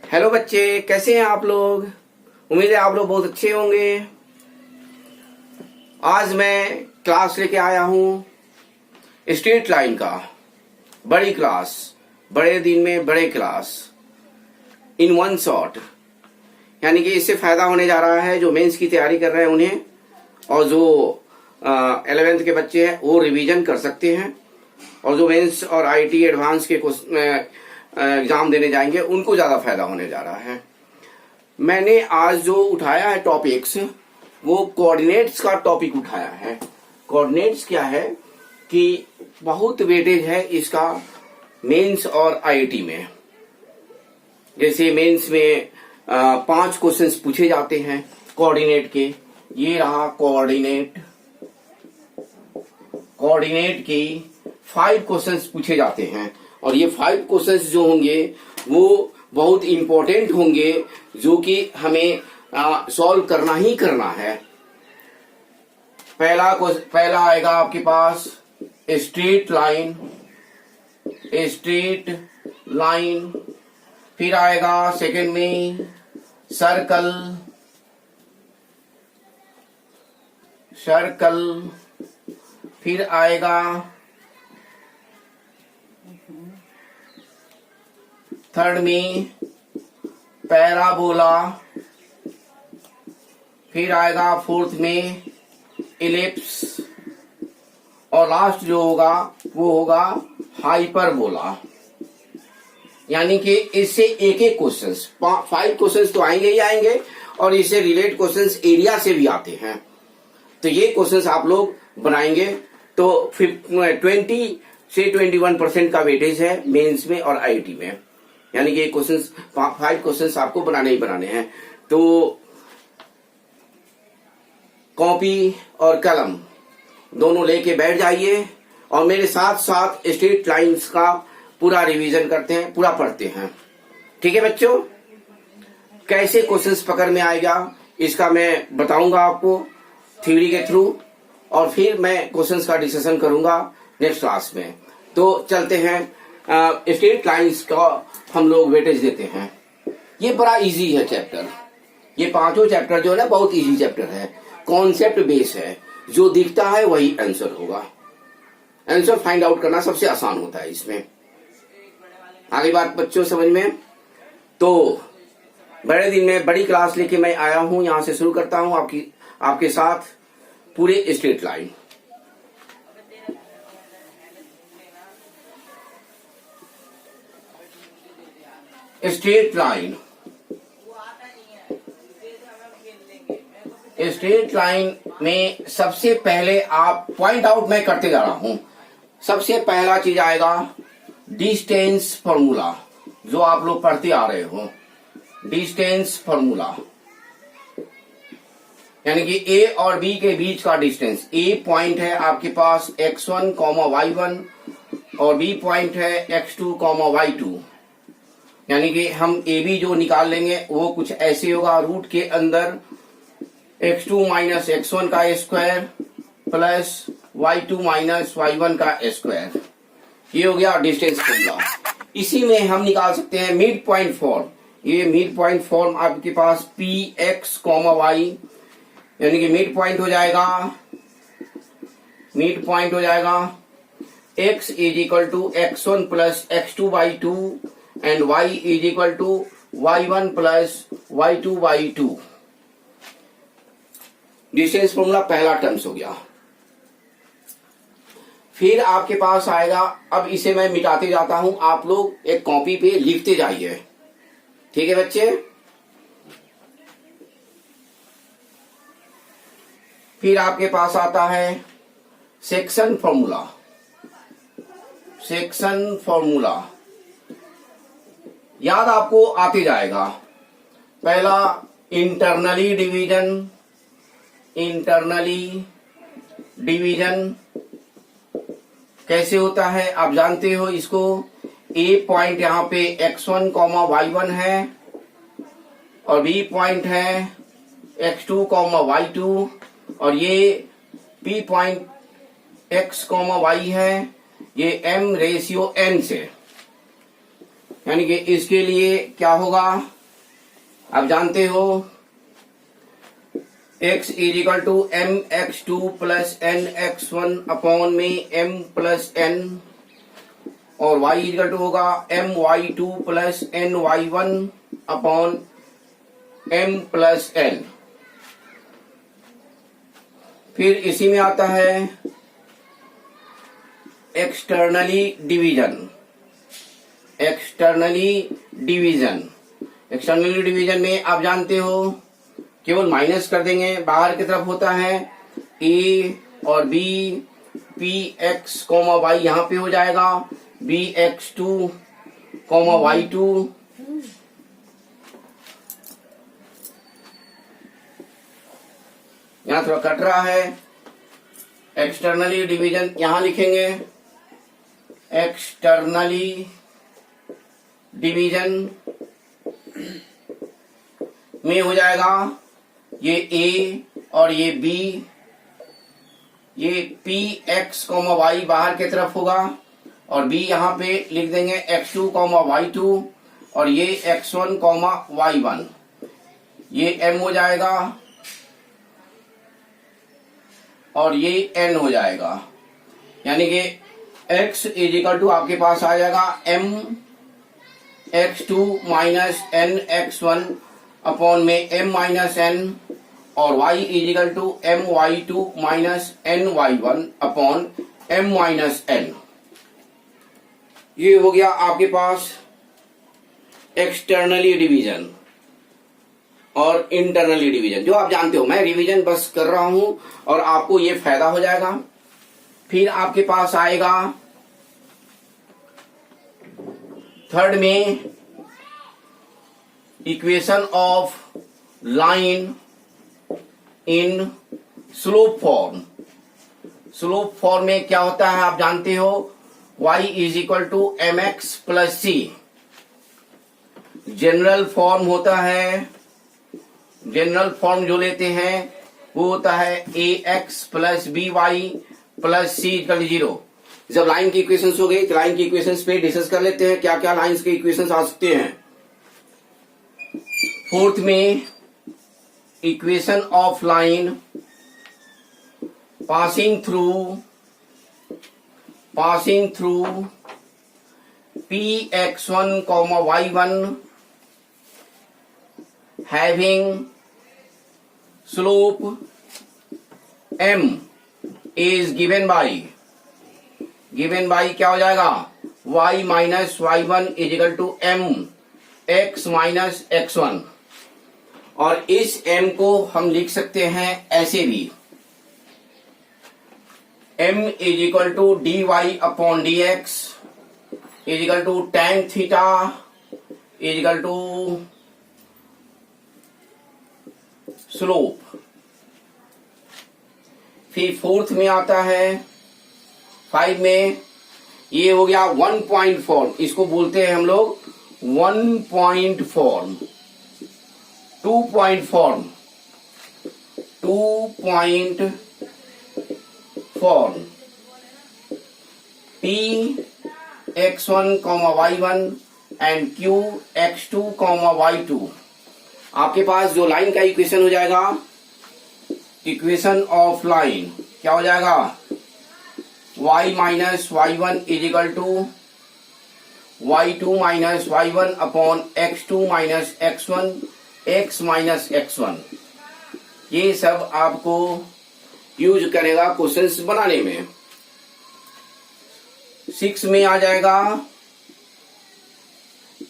Hello बच्चे, कैसे हैं आप लोग। उम्मीद है आप लोग बहुत अच्छे होंगे। आज मैं क्लास लेके आया हूं स्ट्रेट लाइन का, बड़ी क्लास, बड़े दिन में बड़े क्लास इन वन शॉट। यानी कि इससे फायदा होने जा रहा है जो मेंस की तैयारी कर रहे हैं उन्हें, और जो 11th के बच्चे हैं वो रिवीजन कर सकते हैं, और जो मेंस और आईटी एडवांस के एग्जाम देने जाएंगे उनको ज्यादा फायदा होने जा रहा है। मैंने आज जो उठाया है टॉपिक्स, वो कोऑर्डिनेट्स का टॉपिक उठाया है। कोऑर्डिनेट्स क्या है कि बहुत वेटेज है इसका मेंस और आईटी में। जैसे मेंस में 5 क्वेश्चंस पूछे जाते हैं कोऑर्डिनेट के। ये रहा कोऑर्डिनेट की 5 क्वेश्चंस पूछे जाते हैं, और ये 5 क्वेश्चंस जो होंगे वो बहुत इंपॉर्टेंट होंगे, जो कि हमें सॉल्व करना ही करना है। पहला आएगा आपके पास स्ट्रेट लाइन, फिर आएगा सेकंड में सर्कल, फिर आएगा थर्ड में पैराबोला, फिर आएगा फोर्थ में इलिप्स, और लास्ट जो होगा वो होगा हाइपरबोला। यानी कि इससे एक क्वेश्चंस, 5 क्वेश्चंस तो आएंगे ही आएंगे, और इससे रिलेटेड क्वेश्चंस एरिया से भी आते हैं। तो ये क्वेश्चंस आप लोग बनाएंगे तो 20 से 21% का वेटेज है मेंस में और आईटी में। यानी कि 5 क्वेश्चंस आपको बनाने ही बनाने हैं। तो कॉपी और कलम दोनों लेके बैठ जाइए, और मेरे साथ साथ स्ट्रेट लाइंस का पूरा रिवीजन करते हैं, पूरा पढ़ते हैं। ठीक है बच्चों, कैसे क्वेश्चंस पकड़ में आएगा इसका मैं बताऊंगा आपको थ्योरी के थ्रू, और फिर मैं क्वेश्चंस का डिस्कशन करूंगा नेक्स्ट क्लास में। तो चलते हैं, स्ट्रेट लाइंस का हम लोग वेटेज देते हैं। ये बड़ा इजी है चैप्टर। ये 5 चैप्टर जो है ना बहुत इजी चैप्टर है, कॉन्सेप्ट बेस है। जो दिखता है वही आंसर होगा। आंसर फाइंड आउट करना सबसे आसान होता है इसमें। आगे बात बच्चों समझ में। तो बड़े दिन में बड़ी क्लास लेके मैं आया हूं, यहां से शुरू करता हूं आपके साथ पूरे स्ट्रेट लाइन। स्ट्रेट लाइन में सबसे पहले आप पॉइंट आउट मैं करते जा रहा हूं। सबसे पहला चीज आएगा डिस्टेंस फॉर्मूला, जो आप लोग पढ़ते आ रहे हो। डिस्टेंस फॉर्मूला यानी कि ए और बी के बीच का डिस्टेंस। ए पॉइंट है आपके पास x1, y1, और बी पॉइंट है x2, y2। यानी कि हम ए बी जो निकाल लेंगे वो कुछ ऐसे होगा, रूट के अंदर x2 माइनस x1 का square plus y2 minus y1 का स्क्वायर। ये हो गया डिस्टेंस फॉर्मूला। इसी में हम निकाल सकते हैं मिड पॉइंट फॉर्म। ये मिड पॉइंट फॉर्म आपके पास px, y, यानी कि मिड पॉइंट हो जाएगा x is equal to x1 plus x2/2 and y is equal to y1 plus y2/2। Distance formula पहला टर्म्स हो गया। फिर आपके पास आएगा, अब इसे मैं मिटाते जाता हूं, आप लोग एक कॉपी पे लिखते जाइए। ठीक है बच्चे। फिर आपके पास आता है सेक्शन फॉर्मूला। याद आपको आते जाएगा। पहला इंटरनली डिवीजन कैसे होता है आप जानते हो इसको। ए पॉइंट यहाँ पे x1, y1 है, और बी पॉइंट है x2, y2, और ये p पॉइंट x, y है, ये m रेशियो n से। यानी कि इसके लिए क्या होगा, आप जानते हो x is equal to m x two plus n x one upon में m प्लस n, और y इज इक्वल टू होगा m y two plus n y one upon m plus n। फिर इसी में आता है एक्सटर्नली डिवीजन। एक्सटर्नली डिवीजन में आप जानते हो केवल माइनस कर देंगे, बाहर की तरफ होता है a और b, P x comma y यहाँ पे हो जाएगा B x two comma y two, यहां थोड़ा कट रहा है। एक्सटर्नली डिवीजन यहां लिखेंगे, एक्सटर्नली डिवीजन में हो जाएगा ये a और ये b, ये पी एक्स कॉमा वाई बाहर की तरफ होगा और b यहाँ पे लिख देंगे x2 कॉमा वाई टू, और ये x1 कॉमा वाई वन, ये m हो जाएगा और ये n हो जाएगा। यानी कि x इज इक्वल टू आपके पास आ जाएगा m x2 minus n x1 upon में m माइनस n, और y is equal to m y2 minus n y1 upon m minus n। ये हो गया आपके पास एक्सटर्नली डिवीजन और इंटरनली डिवीजन, जो आप जानते हो। मैं रिवीजन बस कर रहा हूं और आपको ये फायदा हो जाएगा। फिर आपके पास आएगा थर्ड में equation of line in slope form. Slope form में क्या होता है आप जानते हो, y is equal to m x plus c. General form होता है, जनरल फॉर्म जो लेते हैं वो होता है a x plus b y plus c equal zero. जब लाइन की इक्वेशंस हो गई तो लाइन की इक्वेशंस पे डिस्कस कर लेते हैं क्या क्या लाइंस के इक्वेशंस आ सकते हैं। फोर्थ में equation of line passing through P x one comma y one having slope m is given by क्या हो जाएगा y minus y one is equal to m x minus x1, और इस m को हम लिख सकते हैं ऐसे भी, m is equal to d y upon d x is equal to tan theta is equal to slope. फिर फोर्थ में आता है 5 में, ये हो गया 1 पॉइंट फॉर्म, इसको बोलते हैं हम लोग 1 point form. 2 point form, 2 point form P x1 comma y1 and Q x2 comma y2। आपके पास जो लाइन का इक्वेशन हो जाएगा, इक्वेशन ऑफ लाइन क्या हो जाएगा, y minus y one is equal to y2 minus y one upon x2 minus x1 x minus x1। ये सब आपको यूज करेगा क्वेश्चंस बनाने में। 6 में आ जाएगा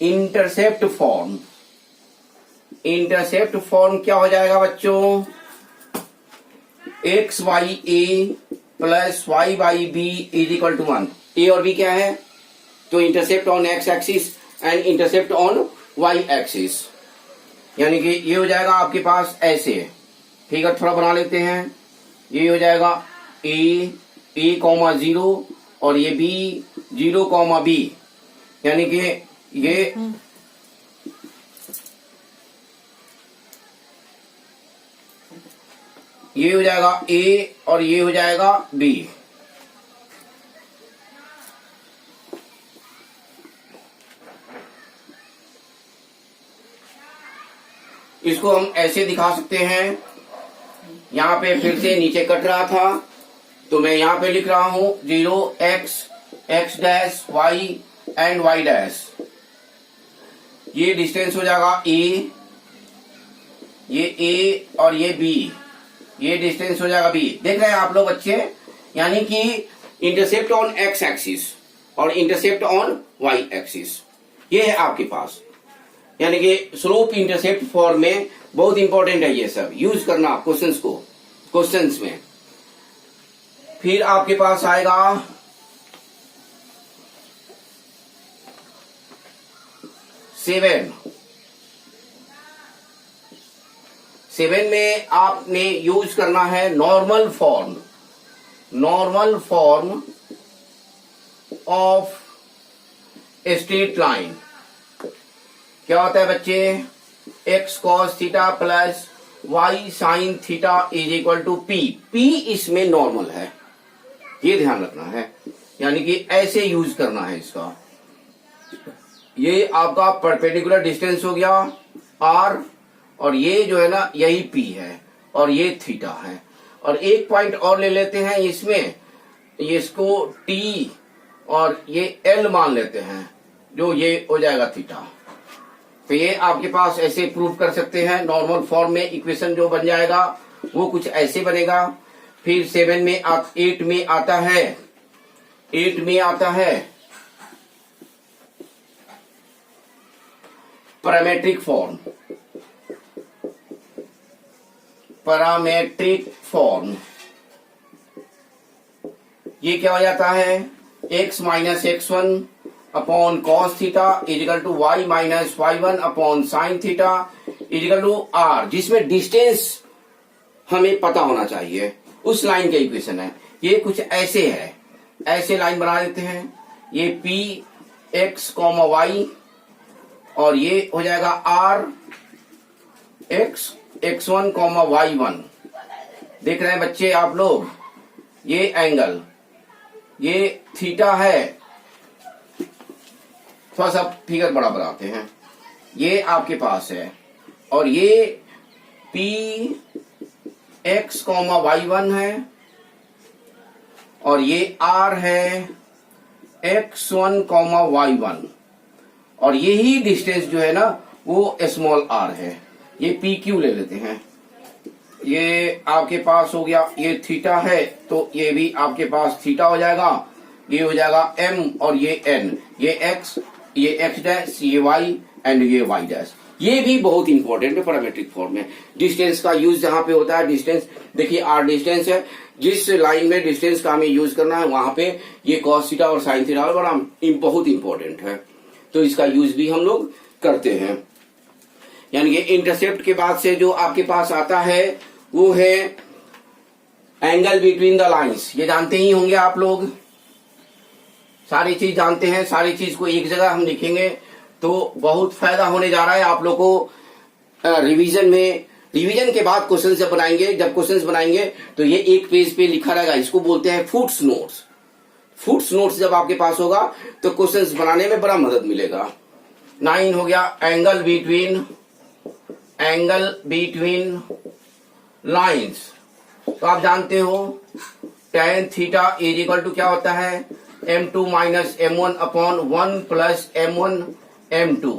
इंटरसेप्ट फॉर्म। इंटरसेप्ट फॉर्म क्या हो जाएगा बच्चों, x y a plus y by b is equal to 1। A और बी क्या है, तो intercept on x axis and intercept on y axis, यानी कि ये हो जाएगा आपके पास ऐसे। ठीक है, थोड़ा बना लेते हैं। ये हो जाएगा ए कॉमा 0 और ये बी 0 कॉमा बी, यानी कि ये हो जाएगा ए और ये हो जाएगा बी। इसको हम ऐसे दिखा सकते हैं। यहाँ पे फिर से नीचे कट रहा था तो मैं यहाँ पे लिख रहा हूं 0x x dash y and y dash. ये डिस्टेंस हो जाएगा a, ये a और ये b, ये डिस्टेंस हो जाएगा b। देख रहे हैं आप लोग बच्चे, यानी कि इंटरसेप्ट ऑन x एक्सिस और इंटरसेप्ट ऑन y एक्सिस ये है आपके पास, यानी कि स्लोप इंटरसेप्ट फॉर्म में बहुत इंपॉर्टेंट है ये सब यूज करना क्वेश्चंस में। फिर आपके पास आएगा सेवन में आपने यूज करना है normal form of straight line. क्या होता है बच्चे, x cos theta plus y sine theta is equal to p। p इसमें नॉर्मल है, ये ध्यान रखना है, यानी कि ऐसे यूज करना है इसका। ये आपका परपेंडिकुलर डिस्टेंस हो गया r, और ये जो है ना यही p है और ये थीटा है। और एक पॉइंट और ले लेते हैं इसमें, इसको t और ये l मान लेते हैं, जो ये हो जाएगा थीटा। तो ये आपके पास ऐसे प्रूव कर सकते हैं नॉर्मल फॉर्म में। इक्वेशन जो बन जाएगा वो कुछ ऐसे बनेगा। फिर 8 में आता है पैरामेट्रिक फॉर्म। ये क्या हो जाता है, x minus x1 upon cos theta is equal to y minus y1 upon sine theta is equal to r, जिसमें डिस्टेंस हमें पता होना चाहिए, उस लाइन के इक्वेशन है। ये कुछ ऐसे है, ऐसे लाइन बना देते हैं, ये p x y और ये हो जाएगा r x x1 y1। देख रहे हैं बच्चे आप लोग, ये एंगल, ये थीटा है, थोड़ा सा फिगर बड़ा बनाते हैं, ये आपके पास है, और ये p x y1 है, और ये r है x1 y1, और यही डिस्टेंस जो है ना वो स्मॉल r है। ये pq ले लेते हैं, ये आपके पास हो गया, ये थीटा है तो ये भी आपके पास थीटा हो जाएगा, ये हो जाएगा m और ये n, ये x, ये x डैश, ये y एंड ये y डैश। ये भी बहुत इंपॉर्टेंट है पैरामेट्रिक फॉर्म में। डिस्टेंस का यूज जहां पे होता है, डिस्टेंस देखिए r डिस्टेंस है, जिस लाइन में डिस्टेंस का हमें यूज करना है वहां पे ये cos थीटा और sin थीटा बड़ा बहुत इंपॉर्टेंट है, तो इसका यूज भी हम लोग करते हैं। यानी कि इंटरसेप्ट के बाद से जो आपके पास आता है वो है एंगल बिटवीन द लाइंस। ये जानते ही होंगे आप लोग, सारी चीज जानते हैं। सारी चीज को एक जगह हम लिखेंगे तो बहुत फायदा होने जा रहा है आप लोग को रिवीजन में। रिवीजन के बाद क्वेश्चन जब क्वेश्चंस बनाएंगे तो ये एक पेज पे लिखा रहेगा, इसको बोलते हैं फुट्स नोट्स। फुट्स नोट्स जब आपके पास होगा तो क्वेश्चंस बनाने में बड़ा मदद मिलेगा। 9 हो गया एंगल बिटवीन लाइंस। तो आप जानते हो tan theta is equal to क्या होता है, m2 minus m1 upon 1 plus m1 m2।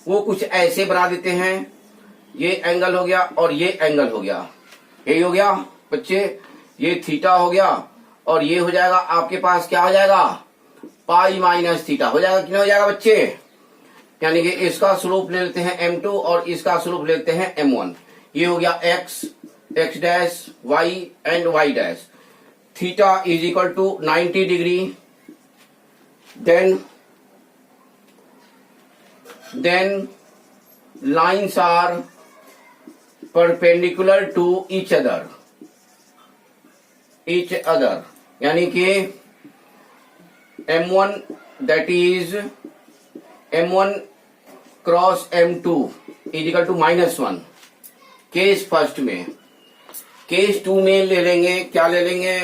वो कुछ ऐसे बना देते हैं, ये एंगल हो गया और ये एंगल हो गया, यही हो गया बच्चे, ये थीटा हो गया, और ये हो जाएगा आपके पास क्या हो जाएगा, पाई माइनस थीटा हो जाएगा। कितना हो जाएगा बच्चे, यानी कि इसका स्लोप ले लेते हैं m2 और इसका स्लोप लेते हैं m1। ये हो गया x dash y and y dash. Theta is equal to 90 degree. then lines are perpendicular to each other, यानी कि m1 that is m1 cross m2 is equal to -1 case first में। Case 2 में ले लेंगे, क्या ले लेंगे,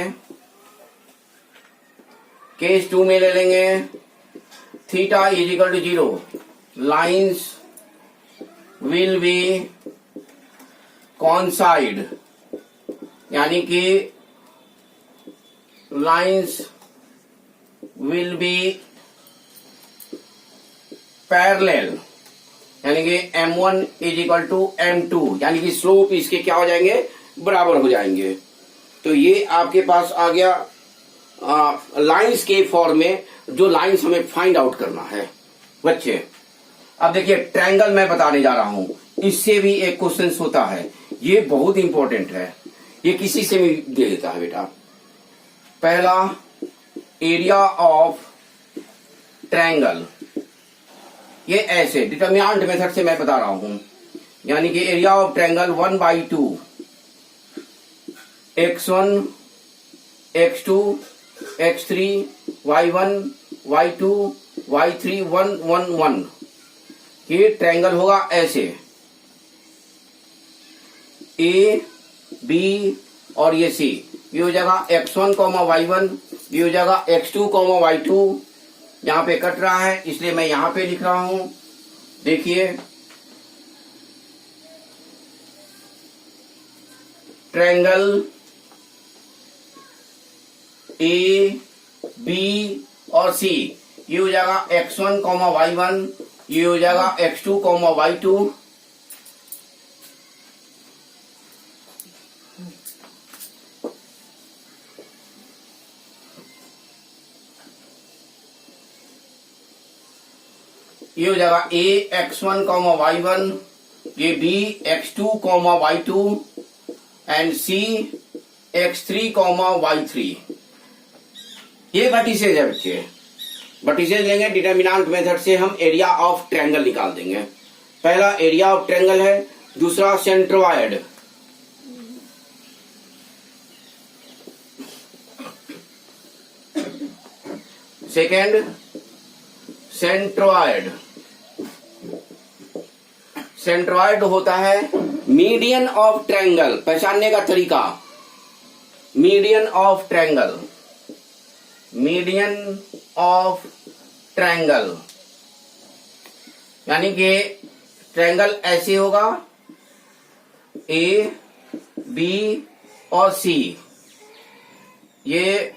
केस 2 में ले लेंगे theta is equal to 0, lines will be coincide, यानी कि लाइंस विल बी पैरेलल, यानी कि M1 is equal to M2, यानी कि स्लोप इसके क्या हो जाएंगे, बराबर हो जाएंगे। तो ये आपके पास आ गया लाइंस के फॉर्म में, जो लाइंस हमें फाइंड आउट करना है बच्चे। अब देखिए ट्रायंगल मैं बताने जा रहा हूं, इससे भी एक क्वेश्चन होता है, ये बहुत इंपॉर्टेंट है, ये किसी से भी दे देता है बेटा। पहला एरिया ऑफ ट्रायंगल, ये ऐसे डिटरमिनेंट मेथड से मैं बता रहा हूं, यानी कि area of triangle 1/2 x1 x2 x3 y1 y2 y3 1 1 1, ये ट्रायंगल होगा ऐसे ए बी और ये सी, ये हो जाएगा x1 y1, ये हो जाएगा x2 y2, यहां पे कट रहा है इसलिए मैं यहां पे लिख रहा हूं। देखिए ट्रायंगल ए बी और सी, ये हो जाएगा x1 y1, ये हो जाएगा x2 y2, ये हो जाएगा ए x1 y1, ये B x2 y2 and C x3 y3। ये वर्टिसेज है बच्चे, वर्टिसेज लेंगे डिटरमिनेंट मेथड से हम एरिया ऑफ ट्रायंगल निकाल देंगे। पहला एरिया ऑफ ट्रायंगल है, दूसरा सेंट्रोइड, सेकेंड सेंट्रोइड। सेंट्रोइड होता है मीडियन ऑफ ट्रायंगल, पहचानने का तरीका median of triangle, median of triangle, यानी कि ट्रायंगल ऐसे होगा ए बी और सी, ये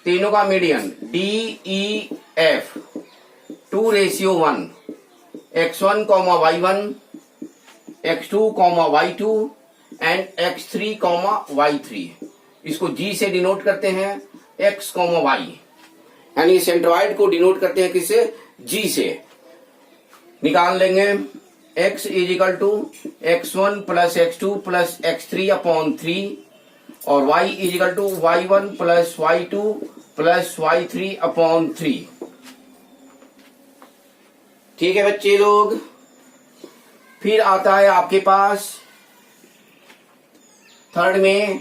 तीनों का median DEF 2:1, x1 y1 x2 y2 and x3 y3, इसको G से डिनोट करते हैं x y, यानी सेंट्रोइड को डिनोट करते हैं किससे, G से। निकाल लेंगे x is equal to x1 plus x2 plus x3/3 और y is equal to y1 plus y2 plus y3/3। ठीक है बच्चे लोग। फिर आता है आपके पास थर्ड में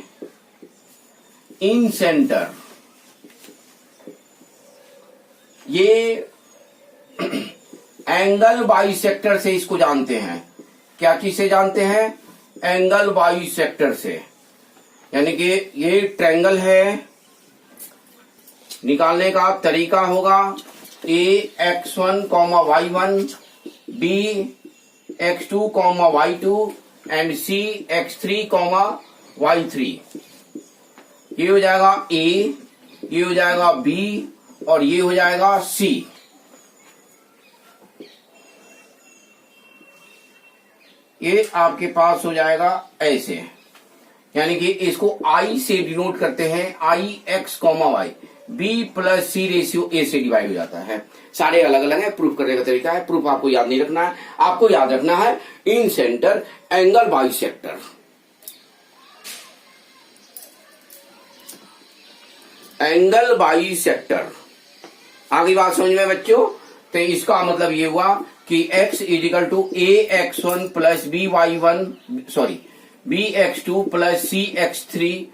इन सेंटर, ये एंगल बाइसेक्टर से इसको जानते हैं। क्या चीज से जानते हैं, एंगल बाइसेक्टर से, यानी कि ये ट्रायंगल है, निकालने का तरीका होगा ए x1 y1 B x2 y2 and C x3 y3। ये हो जाएगा ए, ये हो जाएगा बी और ये हो जाएगा सी। ये आपके पास हो जाएगा ऐसे, यानी कि इसको आई से डिनोट करते हैं, आई x y, B plus C ratio A से डिवाइड हो जाता है। सारे अलग अलग है, प्रूफ करने का तरीका है, प्रूफ आपको याद नहीं रखना है, आपको याद रखना है incentre angle bisector. Angle bisector, आगे बात समझ में बच्चों। तो इसका मतलब ये हुआ कि x is equal to ax1 plus b x2 plus c x3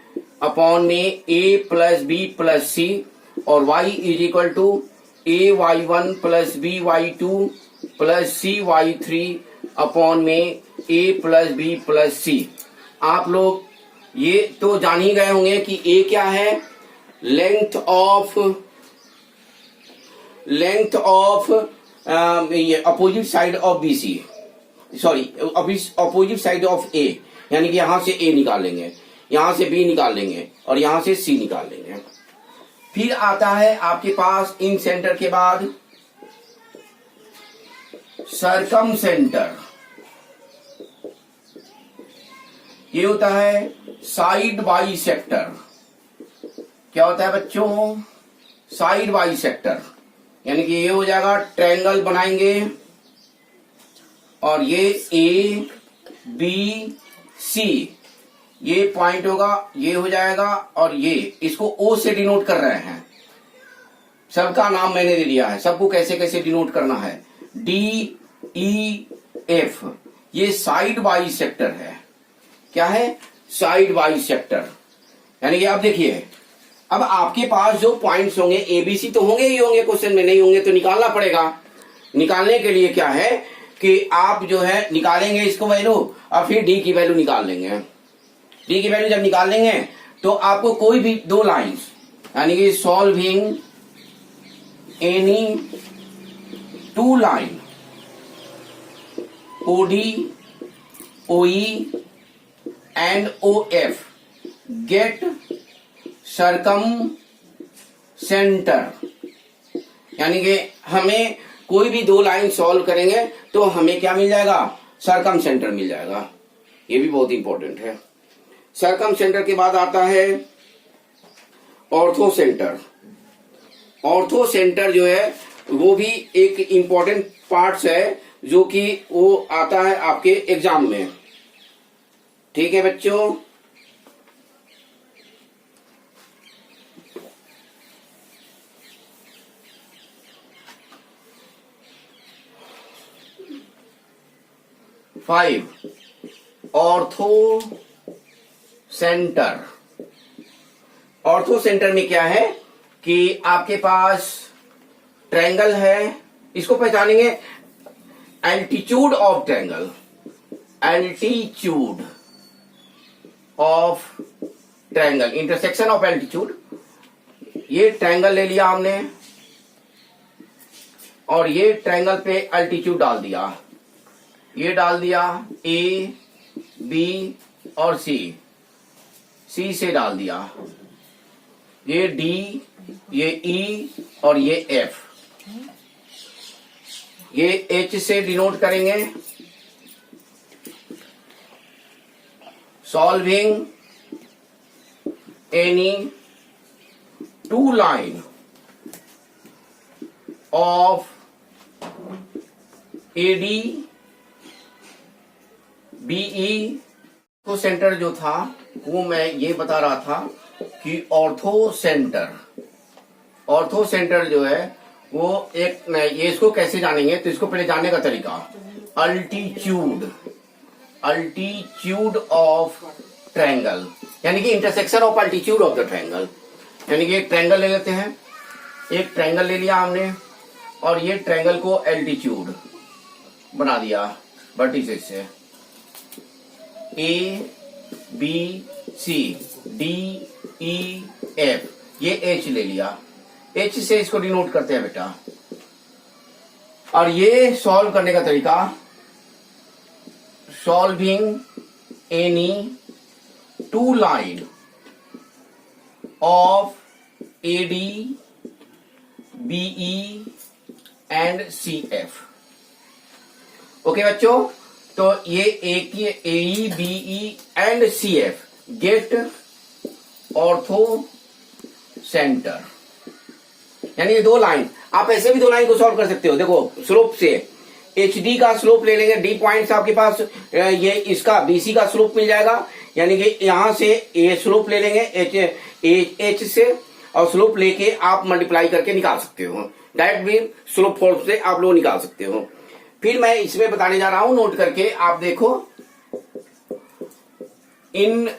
upon में a plus b plus c, और y is equal to ay1 plus b y2 plus c y3 upon में a plus b plus c. आप लोग ये तो जान ही गए होंगे कि a क्या है, length of opposite side of BC, sorry opposite side of A, यानी कि यहां से ए निकाल लेंगे, यहां से बी निकाल लेंगे और यहां से सी निकाल लेंगे। फिर आता है आपके पास इन सेंटर के बाद सरकम सेंटर, ये होता है साइड बाई सेक्टर। क्या होता है बच्चों? साइड बाई सेक्टर, यानी कि ये हो जाएगा ट्रायंगल बनाएंगे और ये ए बी सी, ये पॉइंट होगा, ये हो जाएगा और ये, इसको ओ से डिनोट कर रहे हैं। सबका नाम मैंने दे दिया है, सबको कैसे कैसे डिनोट करना है। डी ई एफ, ये साइड बाई सेक्टर है। क्या है? Side by sector. यानी कि अब देखिए, अब आपके पास जो पॉइंट्स होंगे एबीसी तो होंगे ही होंगे, क्वेश्चन में नहीं होंगे तो निकालना पड़ेगा। निकालने के लिए क्या है कि आप जो है निकालेंगे इसको वैल्यू और फिर डी की वैल्यू निकाल लेंगे। डी की वैल्यू जब निकाल लेंगे तो आपको कोई भी दो लाइंस, यानी कि solving any two line OD, OE and O F get circumcentre, यानी कि हमें कोई भी दो लाइन सॉल्व करेंगे तो हमें क्या मिल जाएगा? सरकम सेंटर मिल जाएगा। ये भी बहुत इंपॉर्टेंट है। सरकम सेंटर के बाद आता है ऑर्थो सेंटर। ऑर्थो सेंटर जो है वो भी एक इंपॉर्टेंट पार्ट्स है, जो कि वो आता है आपके एग्जाम में। ठीक है बच्चों, 5 ऑर्थो सेंटर। ऑर्थो सेंटर में क्या है कि आपके पास ट्रायंगल है, इसको पहचानेंगे altitude of triangle, altitude of triangle, intersection of altitude. ये ट्रायंगल ले लिया हमने और ये ट्रायंगल पे एल्टीट्यूड डाल दिया, ये डाल दिया ए बी और सी, सी से डाल दिया ये डी, ये ई और ये एफ, ये एच से डिनोट करेंगे। Solving any two line of AD BE. तो सेंटर जो था वो मैं ये बता रहा था कि ऑर्थो सेंटर, ऑर्थो सेंटर जो है वो एक, ये इसको कैसे जानेंगे तो इसको पहले जानने का तरीका, अल्टीट्यूड, अल्टीट्यूड ऑफ ट्रायंगल, यानी कि intersection of altitude of the triangle. यानी कि एक ट्रायंगल ले लेते हैं, एक ट्रायंगल ले लिया हमने और ये ट्रायंगल को एल्टीट्यूड बना दिया वर्टिसेस से, A B C D E F, ये एच ले लिया, एच से इसको डिनोट करते हैं बेटा। और ये सॉल्व करने का तरीका, solving any two line of AD BE and C F. Okay बच्चों, तो ये एक A BE and C F get orthocentre, यानी ये दो लाइन, आप ऐसे भी दो लाइन को सॉल्व कर सकते हो। देखो स्लोप से एच डी का स्लोप ले लेंगे, डी पॉइंट्स आपके पास, ये इसका बीसी का स्लोप मिल जाएगा, यानी कि यहां से ए स्लोप ले लेंगे एच से और स्लोप लेके आप मल्टीप्लाई करके निकाल सकते हो, डायरेक्ट भी स्लोप फॉर्म से आप लोग निकाल सकते हो। फिर मैं इसमें बताने जा रहा हूं, नोट करके आप देखो, in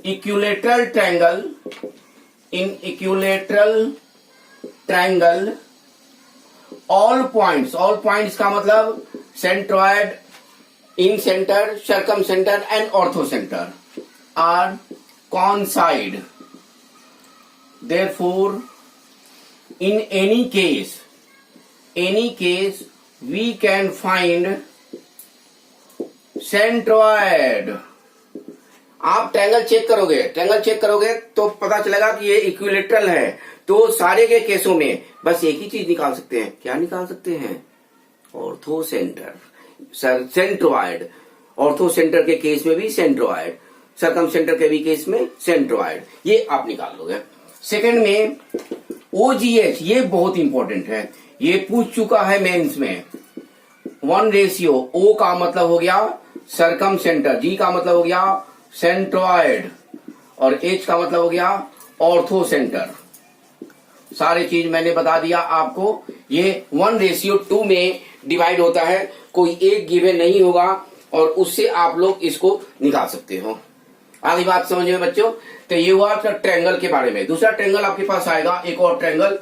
equilateral triangle, in equilateral triangle all points का मतलब centroid, incentre, circumcentre and orthocentre are coincide. Therefore in any case we can find centroid. आप ट्रायंगल चेक करोगे तो पता चलेगा कि ये इक्विलेटरल है। तो सारे के केसों में बस एक ही चीज निकाल सकते हैं। क्या निकाल सकते हैं? Ortho centre, sir centroid. Ortho centre के केस में भी सेंट्रॉयड, सरकम सेंटर के भी केस में सेंट्रॉयड, ये आप निकाल लोगे। सेकंड में OGH, ये बहुत इंपॉर्टेंट है, ये पूछ चुका है मेंस में। 1:, O का मतलब हो गया सरकम सेंटर, G का मतलब हो गया सेंट्रॉयड और H का मतलब हो गया ऑर्थो सेंटर। सारे चीज मैंने बता दिया आपको। ये 1:2 में डिवाइड होता है, कोई एक गिवन नहीं होगा और उससे आप लोग इसको निकाल सकते हो। आगे बात समझ में बच्चों? तो ये हुआ ट्रायंगल के बारे में। दूसरा ट्रायंगल आपके पास आएगा, एक और ट्रायंगल।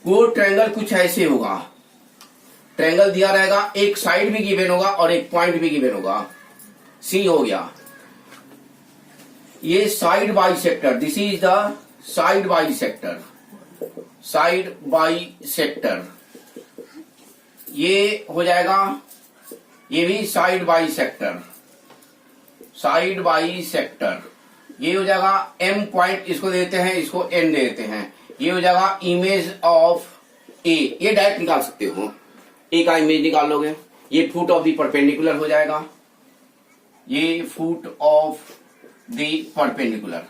वो ट्रायंगल कुछ ऐसे होगा, ट्रायंगल दिया रहेगा, एक साइड भी गिवन होगा और एक पॉइंट भी गिवन होगा। सी हो गया, ये side by sector, this is the side by sector, side by sector. ये हो जाएगा, ये भी side by sector, side by sector. ये हो जाएगा M पॉइंट, इसको देते हैं, इसको N देते हैं। ये हो जाएगा इमेज ऑफ A, ये डायरेक्ट निकाल सकते हो, A का इमेज निकाल लोगे। ये फुट ऑफ द परपेंडिकुलर हो जाएगा, ये फुट ऑफ द परपेंडिकुलर।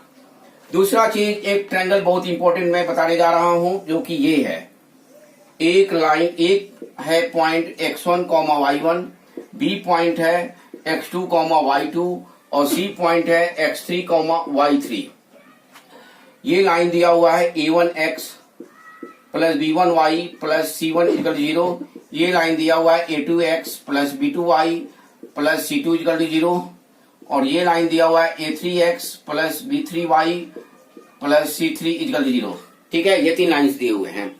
दूसरा चीज, एक ट्रायंगल बहुत इंपॉर्टेंट मैं बताने जा रहा हूं, जो कि ये है, एक लाइन, एक है point x1, y1, B point है x2, y2 और C पॉइंट है x3, y3। ये लाइन दिया हुआ है a1x plus b1y plus c1 equal 0। ये लाइन दिया हुआ है a2x plus b2y plus c2 equal 0 और ये लाइन दिया हुआ है a3x plus b3y plus c3 equal 0। ठीक है, ये 3 लाइंस दिए हुए हैं।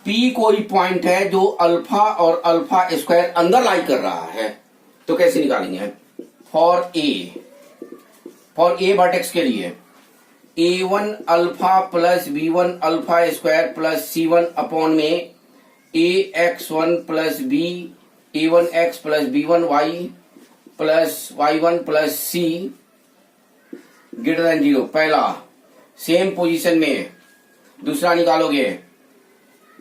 P कोई पॉइंट है जो अल्फा और अल्फा स्क्वायर अंदर लाई कर रहा है, तो कैसे निकालेंगे? फॉर ए वर्टेक्स के लिए a1 alpha plus b1 alpha square plus c1 upon में ax1 plus b a1x plus b1y plus y1 plus c greater than 0। पहला सेम पोजीशन में दूसरा निकालोगे,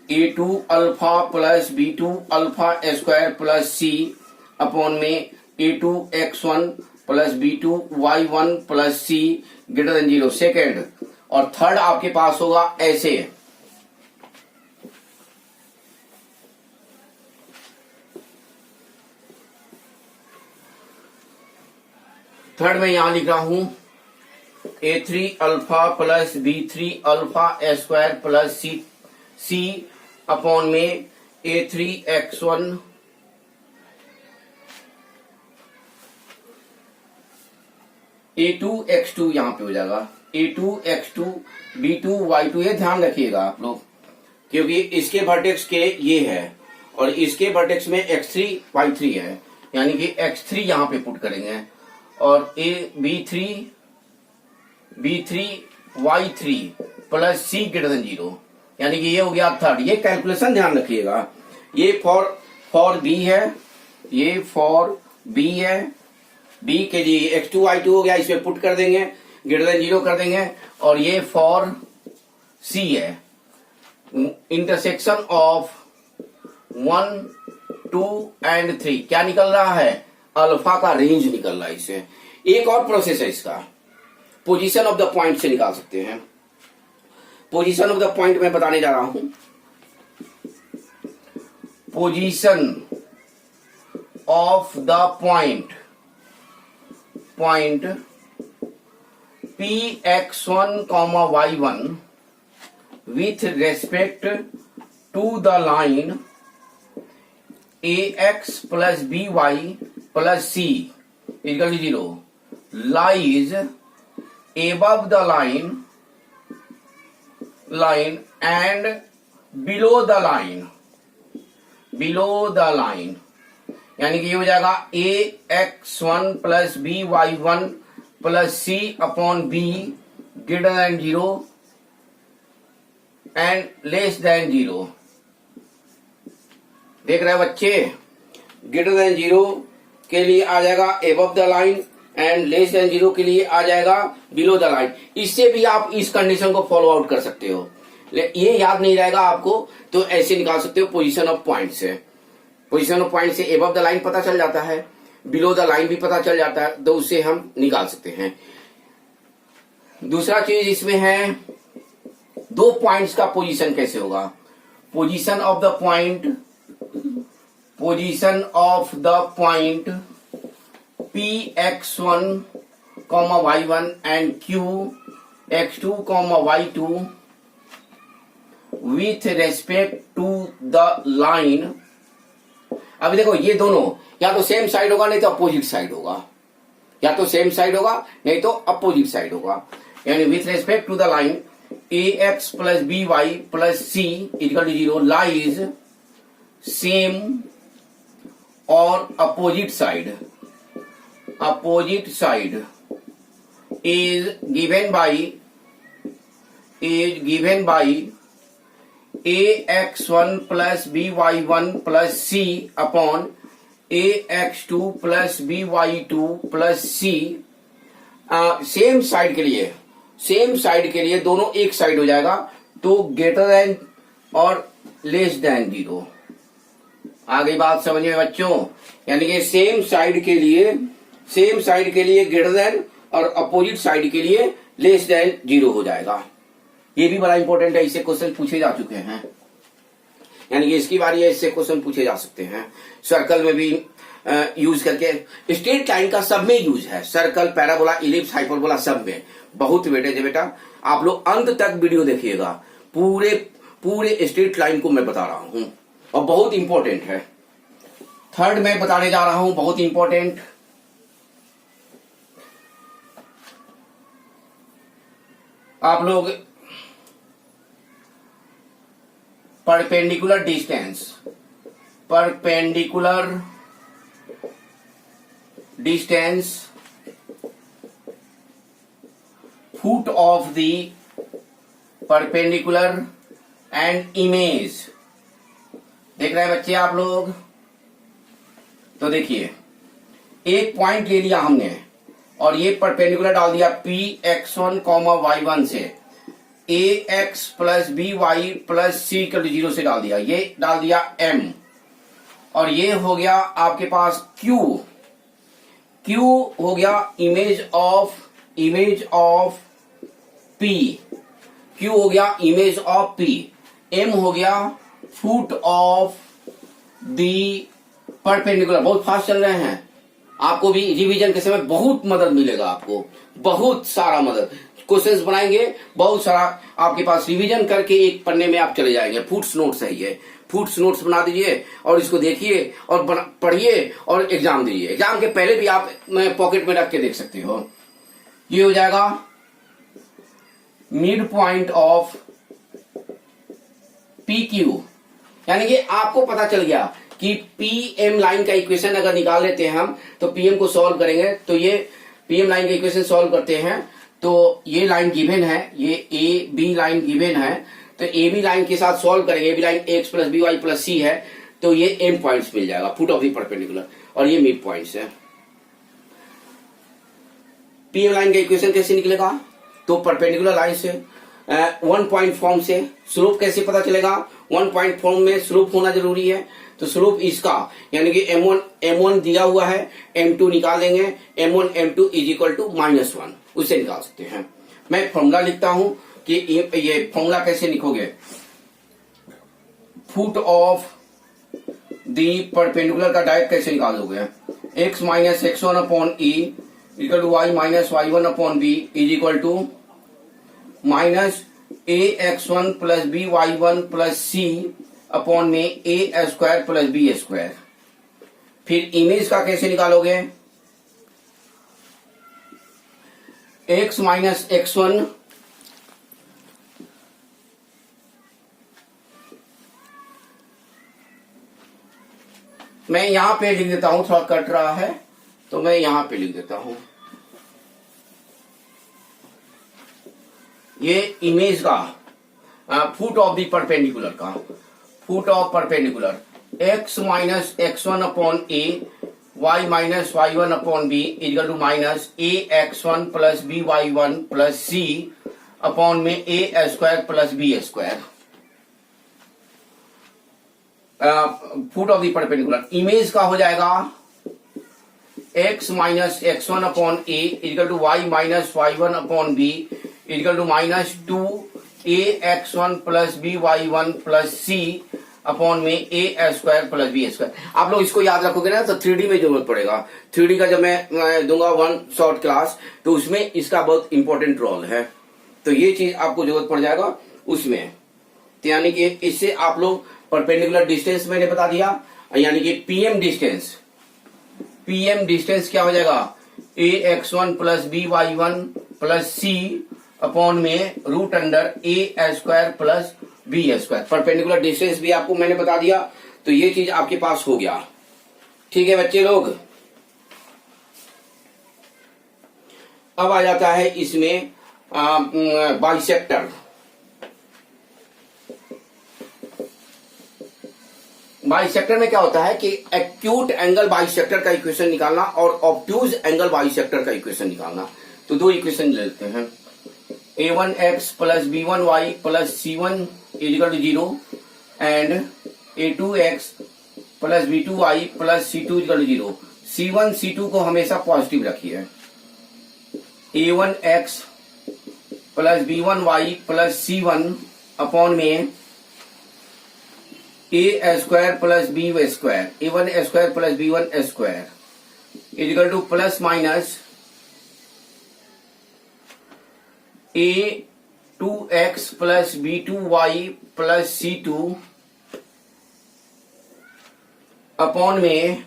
a2 alpha plus b2 alpha square plus c upon में a2x1 plus b2 y1 plus c greater than 0। Second और third आपके पास होगा ऐसे, third में यहां लिख रहा हूं a3 alpha plus b3 alpha square plus c upon में a3x1 a2x2, यहां पे हो जाएगा a2x2 b2 y2। ये ध्यान रखिएगा आप लोग, क्योंकि इसके वर्टेक्स के ये है और इसके वर्टेक्स में x3 y3 है, यानी कि x3 यहां पे पुट करेंगे और b3 y3 plus c greater than 0, यानी कि ये हो गया थर्ड। ये कैलकुलेशन ध्यान रखिएगा, ये फॉर बी है, ये फॉर बी है, बी के लिए x2 y2 हो गया, इसमें पुट कर देंगे, ग्रेटर देन 0 कर देंगे। और ये फॉर सी है, इंटरसेक्शन ऑफ 1, 2 एंड 3 क्या निकल रहा है? अल्फा का रेंज निकल रहा है। इससे एक और प्रोसेस है इसका, पोजीशन ऑफ द पॉइंट से निकाल सकते हैं। पोजीशन ऑफ द पॉइंट मैं बताने जा रहा हूं। Position of the point px1, y1 with respect to the line ax plus by plus c equal to 0 lies above the line and below the line, यानी कि ये हो जाएगा ax1 plus by1 plus c upon b greater than 0 and less than 0। देख रहे हैं बच्चे? Greater than 0 के लिए आ जाएगा above the line and less than 0 के लिए आ जाएगा बिलो द लाइन। इससे भी आप इस कंडीशन को फॉलो आउट कर सकते हो। ये याद नहीं रहेगा आपको तो ऐसे निकाल सकते हो पोजीशन ऑफ पॉइंट से। पोजीशन ऑफ पॉइंट से एबव द लाइन पता चल जाता है, बिलो द लाइन भी पता चल जाता है, तो उससे हम निकाल सकते हैं। दूसरा चीज इसमें है दो पॉइंट्स का पोजीशन कैसे होगा। Position of the point, position of the point Px1, y1 and Qx2, y2 with respect to the line. अभी देखो ये दोनों या तो सेम साइड होगा नहीं तो अपोजिट साइड होगा, या तो सेम साइड होगा नहीं तो अपोजिट साइड होगा। यानी with respect to the line ax plus by plus c equal to 0 lies same और opposite side is given by ax1 plus by1 plus c upon ax2 plus by2 plus c। Same side के लिए दोनों एक side हो जाएगा तो greater than और less than 0। आ गई बात समझ में बच्चों। यानी कि सेम साइड के लिए ग्रेटर देन और अपोजिट साइड के लिए लेस देन 0 हो जाएगा। ये भी बड़ा इंपॉर्टेंट है, इससे क्वेश्चन पूछे जा चुके हैं। यानी कि इसकी बारी है, इससे क्वेश्चन पूछे जा सकते हैं। सर्कल में भी यूज करके, स्ट्रेट लाइन का सब में यूज है, सर्कल, पैराबोला, इलिप्स, हाइपरबोला सब में। बहुत वेटेज है बेटा, आप लोग अंत तक वीडियो देखिएगा। पूरे स्ट्रेट लाइन को मैं बता रहा हूं और बहुत इंपॉर्टेंट है। थर्ड मैं बताने जा रहा हूं, बहुत इंपॉर्टेंट। आप लोग perpendicular distance foot of the perpendicular and image देख रहे हैं बच्चे आप लोग। तो देखिए एक पॉइंट ले लिया हमने और ये परपेंडिकुलर डाल दिया Px1, y1 से ax plus by plus c equal to 0 से डाल दिया, ये डाल दिया m और ये हो गया आपके पास q हो गया इमेज ऑफ p, q हो गया इमेज ऑफ p, m हो गया फुट ऑफ दी परपेंडिकुलर। बहुत फास्ट चल रहे हैं, आपको भी रिवीजन के समय बहुत मदद मिलेगा, आपको बहुत सारा मदद। क्वेश्चंस बनाएंगे बहुत सारा, आपके पास रिवीजन करके एक पन्ने में आप चले जाएंगे। फुट्स नोट्स है ये, फुट्स नोट्स बना दीजिए और इसको देखिए और पढ़िए और एग्जाम दीजिए। एग्जाम के पहले भी आप पॉकेट में रख के देख सकते हो। ये हो जाएगा मिड पॉइंट ऑफ PQ। यानी कि आपको पता चल गया कि PM लाइन का इक्वेशन अगर निकाल लेते हैं हम तो PM को सॉल्व करेंगे, तो ये PM लाइन का इक्वेशन सॉल्व करते हैं तो ये लाइन गिवन है, ये AB लाइन गिवन है, तो AB लाइन के साथ सॉल्व करेंगे। AB line x plus by plus c है तो ये m पॉइंट्स मिल जाएगा, फुट ऑफ द परपेंडिकुलर, और ये मिड पॉइंट्स है। PM लाइन का इक्वेशन कैसे निकलेगा, तो परपेंडिकुलर लाइन से 1 पॉइंट फॉर्म से स्लोप कैसे पता चलेगा, 1 पॉइंट फॉर्म में स्लोप होना जरूरी है। तो स्लोप इसका यानी कि m1 दिया हुआ है, m2 निकाल देंगे, m1 m2 is equal to -1, उससे निकाल सकते हैं। मैं फॉर्मूला लिखता हूं कि ये फॉर्मूला कैसे लिखोगे। फुट ऑफ दी परपेंडिकुलर का डायरेक्ट कैसे निकालोगे, x minus x1 upon e equal to y minus y1 upon b is equal to minus ax1 plus by1 plus c upon में a square plus b square. फिर image का कैसे निकालोगे, x minus x1 मैं यहां पे लिख देता हूं, थोड़ा कट रहा है तो मैं यहां पे लिख देता हूं। ये इमेज का फुट ऑफ द परपेंडिकुलर का, foot of perpendicular x minus x1 upon a y minus y1 upon b equal to minus a x1 plus b y1 plus c upon में a square plus b square. Foot of the perpendicular image का हो जाएगा x minus x1 upon a equal to y minus y1 upon b equal to minus 2 a x1 plus b y1 plus c upon में a square plus b square. आप लोग इसको याद रखोगे ना तो 3D में जरूरत पड़ेगा। 3D का जब मैं दूंगा वन शॉर्ट क्लास तो उसमें इसका बहुत इंपॉर्टेंट रोल है, तो ये चीज आपको जरूरत पड़ जाएगा उसमें। तो यानी कि इससे आप लोग परपेंडिकुलर डिस्टेंस मैंने बता दिया, यानी कि पीएम डिस्टेंस क्या हो जाएगा a x1 plus b y1 plus c upon में root under a square plus b square. Perpendicular distance भी आपको मैंने बता दिया, तो ये चीज आपके पास हो गया। ठीक है बच्चे लोग, अब आ जाता है इसमें बाइसेक्टर। बाइसेक्टर में क्या होता है कि एक्यूट एंगल बाइसेक्टर का इक्वेशन निकालना और ऑब्ट्यूज एंगल बाइसेक्टर का इक्वेशन निकालना। तो दो इक्वेशन ले लेते हैं, a1x plus b1y plus c1 equal to 0 and a2x plus b2y plus c2 equal to 0। c1 c2 को हमेशा पॉजिटिव रखिए। a1x plus b1y plus c1 upon में a square plus b square a1 square plus b1 square equal to plus minus a2x plus b2y plus c2 upon में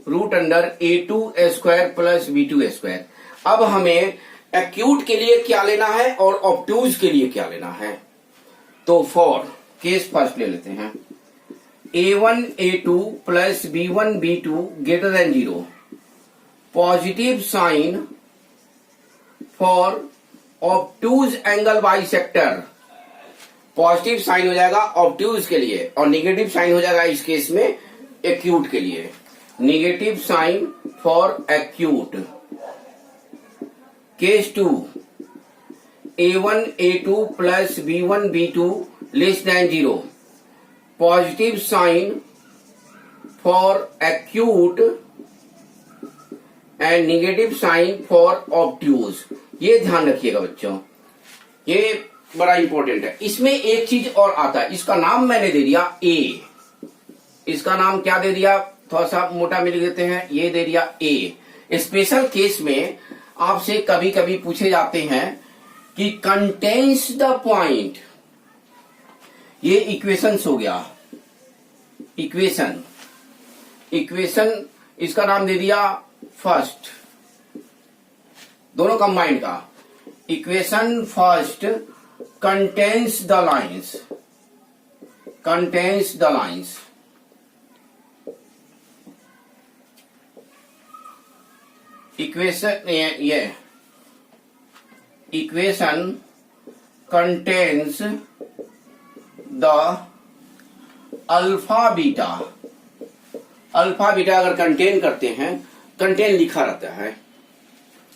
root under a2 square plus b2 square. अब हमें acute के लिए क्या लेना है और ऑब्ट्यूज के लिए क्या लेना है, तो फॉर केस फर्स्ट ले लेते हैं। a1 a2 plus b1 b2 greater than 0, positive sign for obtuse angle bisector. Positive sign हो जाएगा ऑब्ट्यूज के लिए और निगेटिव साइन हो जाएगा इस केस में एक्यूट के लिए। Negative sign for acute. Case 2, a1 a2 plus b1 b2 less than 0, positive sign for acute and negative sign for obtuse. ये ध्यान रखिएगा बच्चों, ये बड़ा इंपॉर्टेंट है। इसमें एक चीज और आता है, इसका नाम मैंने दे दिया ए। इसका नाम क्या दे दिया, थोड़ा सा मोटा में लिख देते हैं, ये दे दिया ए। स्पेशल केस में आपसे कभी कभी पूछे जाते हैं कि कंटेन्स द पॉइंट। ये इक्वेशंस हो गया, इक्वेशन इसका नाम दे दिया फर्स्ट, दोनों कंबाइंड का। Equation first contains the lines, equation ये equation contains the alpha beta. Alpha beta अगर कंटेन करते हैं, कंटेन लिखा रहता है,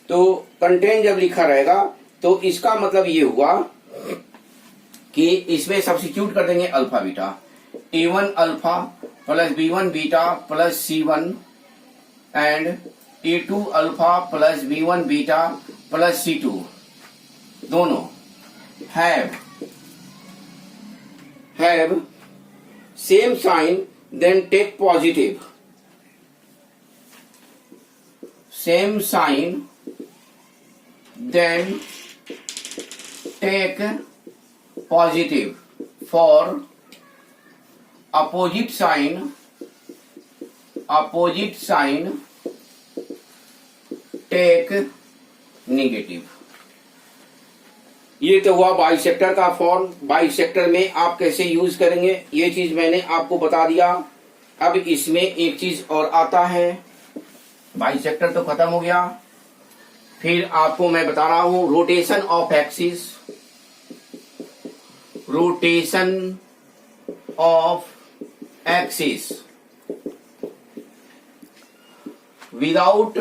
तो कंटेन जब लिखा रहेगा तो इसका मतलब ये हुआ कि इसमें सब्स्टिट्यूट कर देंगे alpha beta. a1 alpha plus b1 beta plus c1 and a2 alpha plus b1 beta plus c2 दोनों have same sign, then take positive. Same sign then take positive for opposite sign take negative। ये तो हुआ bisector का form. Bisector में आप कैसे use करेंगे ये चीज मैंने आपको बता दिया। अब इसमें एक चीज और आता है, बाइसेक्टर तो खत्म हो गया, फिर आपको मैं बता रहा हूं rotation of axis. Rotation of axis without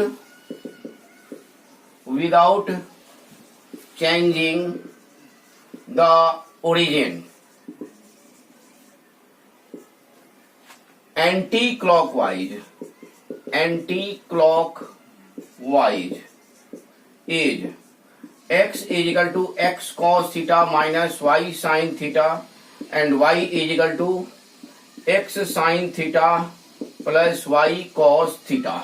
changing the origin. Anti-clockwise is x is equal to x cos theta minus y sin theta and y is equal to x sin theta plus y cos theta.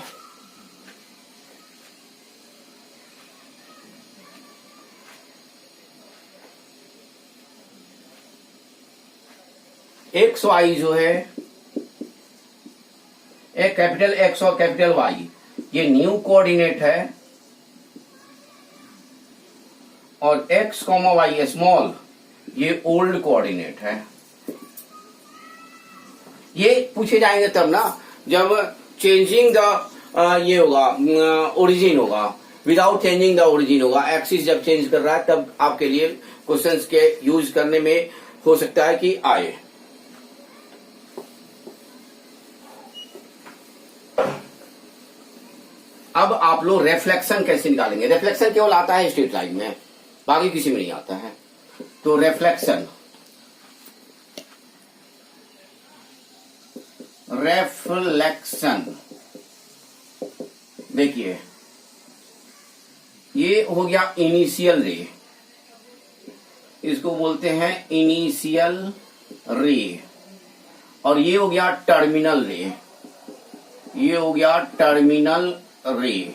X y जो है, एक capital x और capital y, ये new coordinate है और x comma y small ये old coordinate है। ये पूछे जाएंगे तब ना जब चेंजिंग द ये होगा ओरिजिन होगा, विदाउट चेंजिंग द ओरिजिन होगा। एक्सिस जब चेंज कर रहा है तब आपके लिए क्वेश्चंस के यूज करने में हो सकता है कि आए। अब आप लोग रेफ्लेक्शन कैसे निकालेंगे। रेफ्लेक्शन केवल आता है स्ट्रेट लाइन में, बाकी किसी में नहीं आता है। तो रेफ्लेक्शन देखिए, ये हो गया इनिशियल रे, इसको बोलते हैं इनिशियल रे, और ये हो गया टर्मिनल रे, ये हो गया टर्मिनल रे,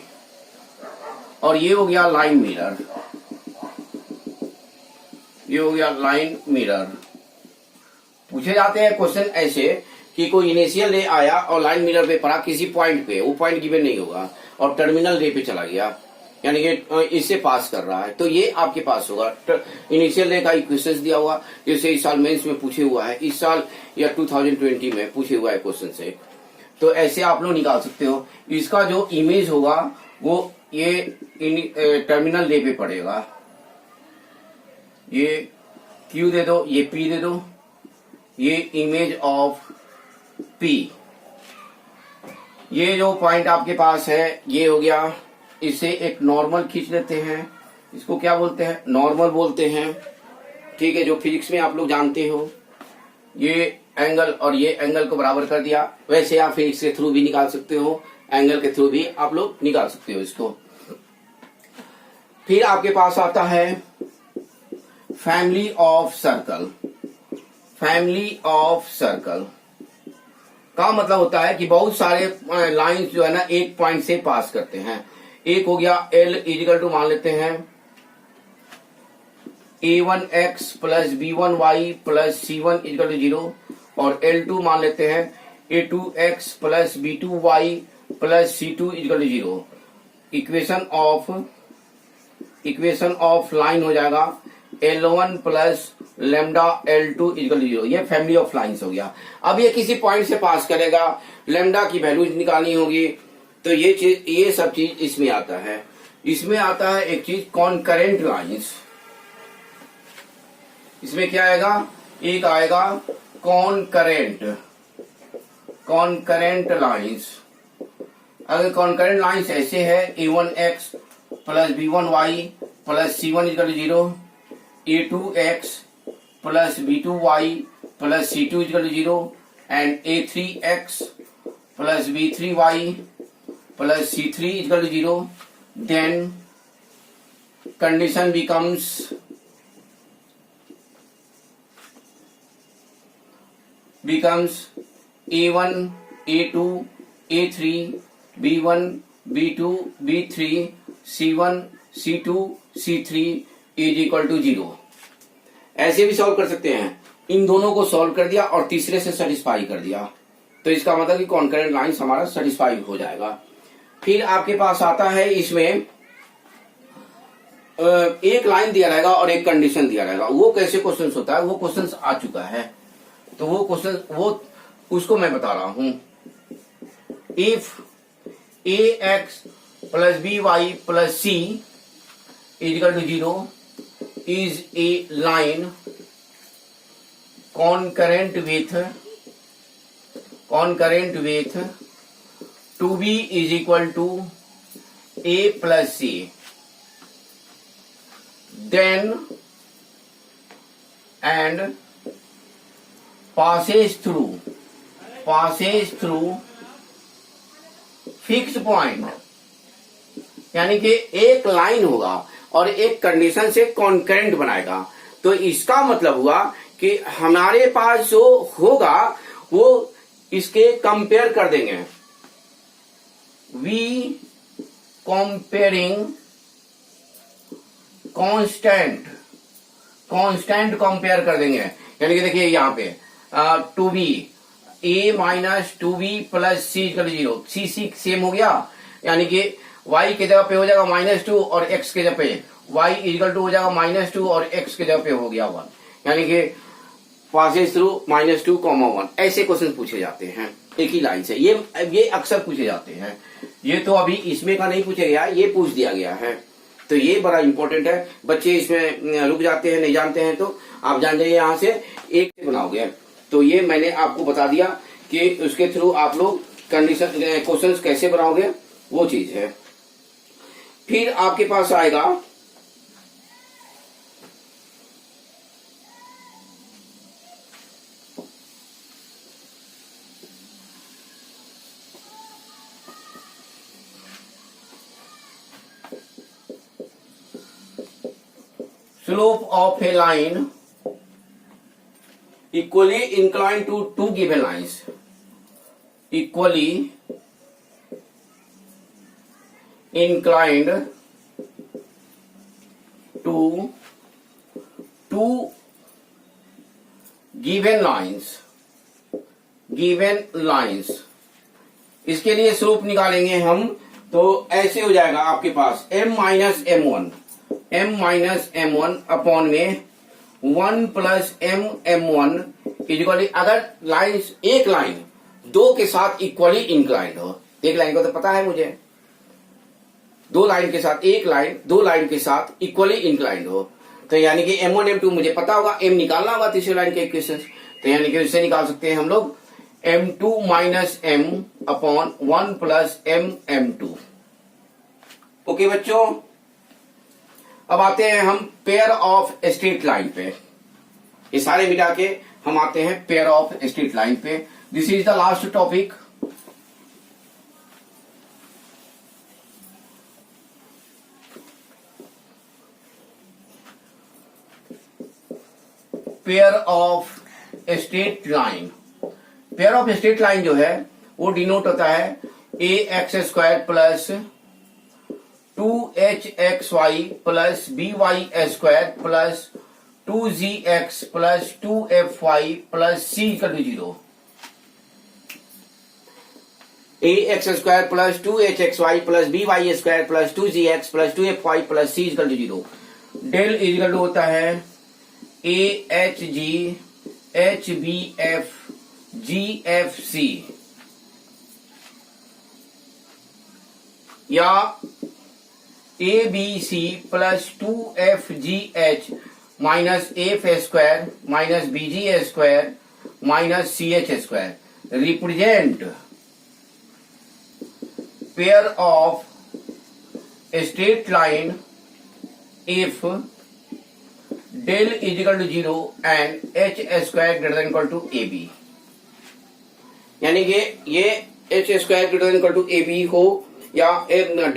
और ये हो गया लाइन मिरर, ये हो गया लाइन मिरर। पूछे जाते हैं क्वेश्चन ऐसे कि कोई इनिशियल रे आया और लाइन मिरर पे पड़ा किसी पॉइंट पे, वो पॉइंट गिवन नहीं होगा और टर्मिनल रे पे चला गया, यानी कि इससे पास कर रहा है, तो ये आपके पास होगा। इनिशियल रे का इक्वेशन दिया हुआ, जैसे इस साल मेंस में पूछे हुआ है, इस साल या 2020 में पूछे हुआ है क्वेश्चन से, तो ऐसे आप लोग निकाल सकते हो। इसका जो इमेज होगा वो ये टर्मिनल रे पे पड़ेगा। ये Q दे दो, ये P दे दो, ये इमेज ऑफ P। ये जो पॉइंट आपके पास है ये हो गया, इसे एक नॉर्मल खींच लेते हैं, इसको क्या बोलते हैं, नॉर्मल बोलते हैं, ठीक है, जो फिजिक्स में आप लोग जानते हो। ये एंगल और ये एंगल को बराबर कर दिया। वैसे आप फिजिक्स के थ्रू भी निकाल सकते हो, एंगल के थ्रू भी आप लोग निकाल सकते हो इसको। फिर आपके पास आता है family of circle. Family of circle का मतलब होता है कि बहुत सारे लाइंस जो है ना एक पॉइंट से पास करते हैं। एक हो गया L इजिकल टू मान लेते हैं a1x plus b1y plus c1 is equal to 0, और L2 मान लेते हैं a2x plus b2y plus c2 is equal to 0। Equation of line हो जाएगा L1 plus lambda L2 is equal to 0। ये फैमिली ऑफ लाइन्स हो गया। अब ये किसी पॉइंट से पास करेगा, लेमडा की वैल्यू निकालनी होगी, तो ये चीज, ये सब चीज इसमें आता है। इसमें आता है एक चीज कॉन्करेंट लाइंस। इसमें क्या आएगा, एक आएगा कॉन्करेंट लाइंस। अगर कॉन्करेंट लाइंस ऐसे है a1x plus b1y plus c1 equal 0, a2x plus b2y plus c2 equal 0 and a3x plus b3y plus c3 equal 0, then condition becomes a1 a2 a3 b1 b2 b3 c1 c2 c3 is equal to 0। ऐसे भी solve कर सकते हैं। इन दोनों को solve कर दिया और तीसरे से सेटिस्फाई कर दिया, तो इसका मतलब कि कॉन्करेंट लाइंस हमारा सेटिस्फाई हो जाएगा। फिर आपके पास आता है इसमें एक लाइन दिया रहेगा और एक कंडीशन दिया रहेगा। वो कैसे क्वेश्चन होता है, वो क्वेश्चन आ चुका है, तो वो क्वेश्चन उसको मैं बता रहा हूं। If ax plus by plus c equal to 0 is a line concurrent with concurrent with 2b is equal to a plus c, then and passes through fix point, यानी कि एक लाइन होगा और एक कंडीशन से कॉन्करेंट बनाएगा। तो इसका मतलब हुआ कि हमारे पास जो होगा वो इसके कंपेयर कर देंगे, वी कंपेयरिंग कांस्टेंट कंपेयर कर देंगे। यानी कि देखिए यहाँ पे 2b a minus 2b plus c equal to 0, c same हो गया, यानी कि y के जगह पे हो जाएगा -2 और x के जगह पे y इक्वल टू हो जाएगा -2 और x के जगह पे हो गया 1, यानी कि पासेस थ्रू -2, 1 ऐसे क्वेश्चन पूछे जाते हैं एक ही लाइन से। ये अक्सर पूछे जाते हैं। ये तो अभी इसमें का नहीं पूछा गया, ये पूछ दिया गया है, तो ये बड़ा इंपॉर्टेंट है। बच्चे इसमें रुक जाते हैं, नहीं जानते हैं, तो आप जान जाइए यहाँ से एक से बनाओगे। तो ये मैंने आपको बता दिया कि उसके थ्रू आप लोग कंडीशन क्वेश्चंस कैसे बनाओगे, वो चीज है। फिर आपके पास आएगा slope of a line equally inclined to two given lines, equally inclined to two given lines। इसके लिए स्लोप निकालेंगे हम, तो ऐसे हो जाएगा आपके पास m माइनस m1 अपॉन में 1 प्लस m1 इक्वली, अगर एक लाइन दो के साथ इक्वली इंक्लाइंड हो, एक लाइन को तो पता है मुझे, दो लाइन के साथ एक लाइन दो लाइन के साथ इक्वली इंक्लाइंड हो, तो यानी कि m1 m2 मुझे पता होगा, m निकालना होगा तीसरी लाइन के इक्वेशन, तो यानी कि इससे निकाल सकते हैं हम लोग m2 minus m upon 1 plus m2। Okay बच्चों, अब आते हैं हम पेयर ऑफ स्ट्रेट लाइन पे। ये सारे मिला के हम आते हैं पेयर ऑफ स्ट्रेट लाइन पे। This is the last topic. Pair of straight line, pair of straight line जो है वो डिनोट होता है ax² plus 2hxy plus by² plus 2gx plus 2fy plus c equal to 0। ax² plus 2hxy plus by² plus 2gx plus 2fy plus c equal to 0। Del equal to होता है ahg hbf gfc या abc plus 2fgh minus f² minus bg² minus ch²। Represent pair of straight line if del is equal to 0 and h² greater than equal to ab, यानी कि ये h² greater than equal to ab हो या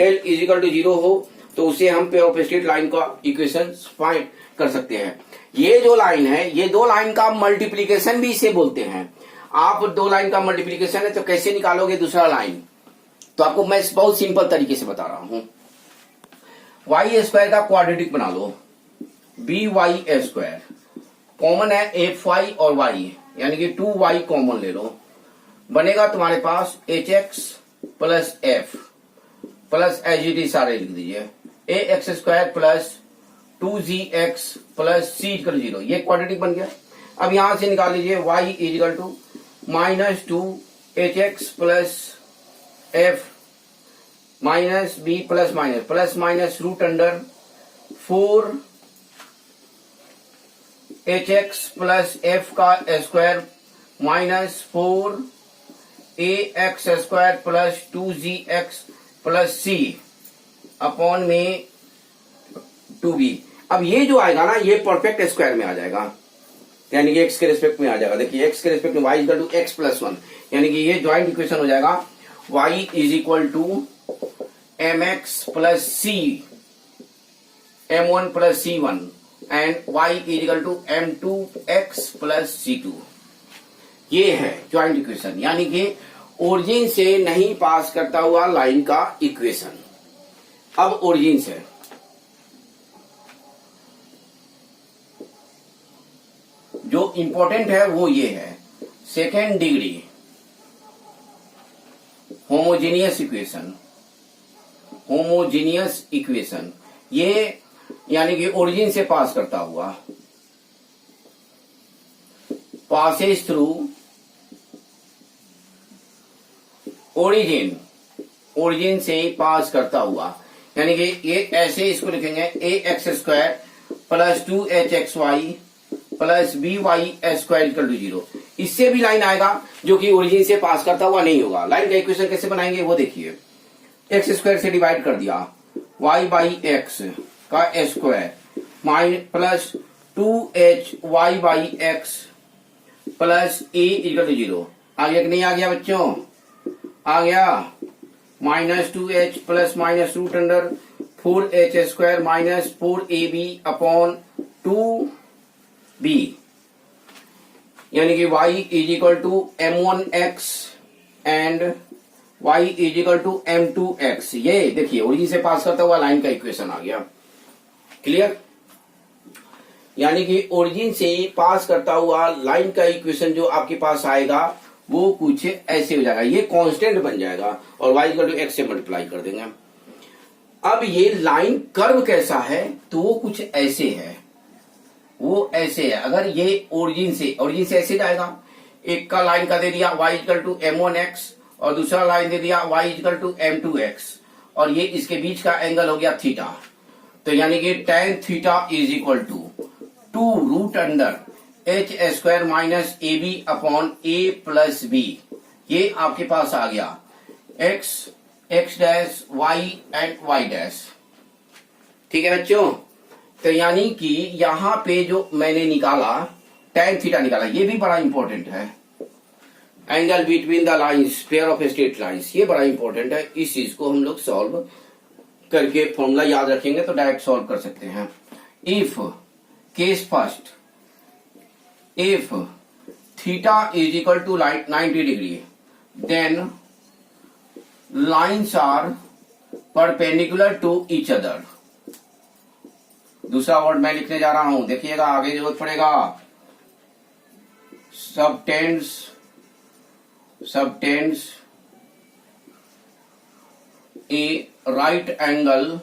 del is equal to 0 हो, तो उसे हम pair of straight line का इक्वेशन फाइंड कर सकते हैं। ये जो लाइन है, ये दो लाइन का मल्टीप्लीकेशन भी इसे बोलते हैं। आप दो लाइन का मल्टीप्लीकेशन है तो कैसे निकालोगे दूसरा लाइन, तो आपको मैं बहुत सिंपल तरीके से बता रहा हूं। y² का क्वाड्रेटिक बना लो, by² कॉमन है fy और y, यानी कि 2y कॉमन ले लो, बनेगा तुम्हारे पास hx plus f plus H सारे लिख दीजिए ax² plus 2gx plus c equal 0। ये क्वाड्रेटिक बन गया। अब यहां से निकाल लीजिए y equal to -2hx plus f minus b plus minus root under 4 hx plus f का square minus 4 a x square plus 2gx plus c upon में 2b। अब ये जो आएगा ना ये परफेक्ट स्क्वायर में आ जाएगा, यानी कि एक्स के रिस्पेक्ट में आ जाएगा। देखिए एक्स के रिस्पेक्ट में y equal to x plus 1, यानी कि ये ज्वाइंट इक्वेशन हो जाएगा y is equal to m x plus c m1 plus c1 and y is equal to m2x plus c2। ये है ज्वाइंट इक्वेशन, यानी कि ओरिजिन से नहीं पास करता हुआ लाइन का इक्वेशन। अब ओरिजिन से जो इंपॉर्टेंट है वो ये है second degree homogeneous equation. Homogeneous equation ये यानी कि ओरिजिन से पास करता हुआ, पासेस थ्रू ओरिजिन, ओरिजिन से पास करता हुआ, यानी कि ये ऐसे इसको लिखेंगे a x square plus 2hxy plus by square equal to 0। इससे भी लाइन आएगा जो कि ओरिजिन से पास करता हुआ नहीं होगा। लाइन का इक्वेशन कैसे बनाएंगे वो देखिए, एक्स स्क्वायर से डिवाइड कर दिया y बाई एक्स का square minus plus 2hy by x plus a equal to 0। आ गया कि नहीं आ गया बच्चों? आ गया। Minus 2h plus minus root under 4h square minus 4ab upon 2b, यानी कि y is equal to m1x and y is equal to m2x। ये देखिए ओरिजिन से पास करता हुआ लाइन का इक्वेशन आ गया। क्लियर? यानी कि ओरिजिन से पास करता हुआ लाइन का इक्वेशन जो आपके पास आएगा वो कुछ ऐसे हो जाएगा, ये कांस्टेंट बन जाएगा और y इक्वल टू एक्स से मल्टीप्लाई कर देंगे। अब ये लाइन कर्व कैसा है तो वो कुछ ऐसे है, वो ऐसे है। अगर ये ओरिजिन से ऐसे जाएगा, एक का लाइन का दे दिया y इक्वल टू m1x और दूसरा लाइन दे दिया y इक्वल टू m2x और ये इसके बीच का एंगल हो गया थीटा, तो यानी कि tan theta is equal to 2 root under h square minus a b upon a plus b. ये आपके पास आ गया x x dash y and y dash. ठीक है बच्चों? तो यानी कि यहां पे जो मैंने निकाला tan थीटा निकाला, ये भी बड़ा इंपॉर्टेंट है। Angle between the lines pair of straight lines, ये बड़ा इंपॉर्टेंट है। इस चीज को हम लोग सॉल्व करके फॉर्मूला याद रखेंगे तो डायरेक्ट सॉल्व कर सकते हैं। If case first, if theta is equal to 90 degree then lines are perpendicular to each other. दूसरा वर्ड मैं लिखने जा रहा हूं, देखिएगा आगे जरूरत पड़ेगा। Subtends a right angle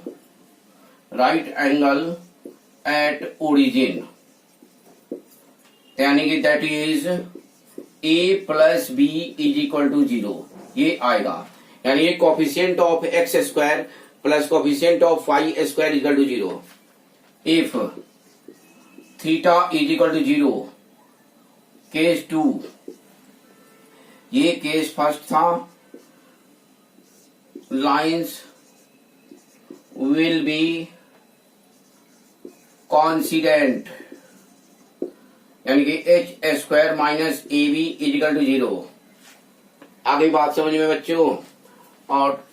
at origin, यानी कि that is a plus b is equal to 0। ये आएगा, यानी ये coefficient of x square plus coefficient of y square equal to 0। If theta is equal to 0, case 2, ये case first था। Lines will be coincident, यानी कि h square minus a b is equal to 0। आ गई बात समझ में बच्चों? और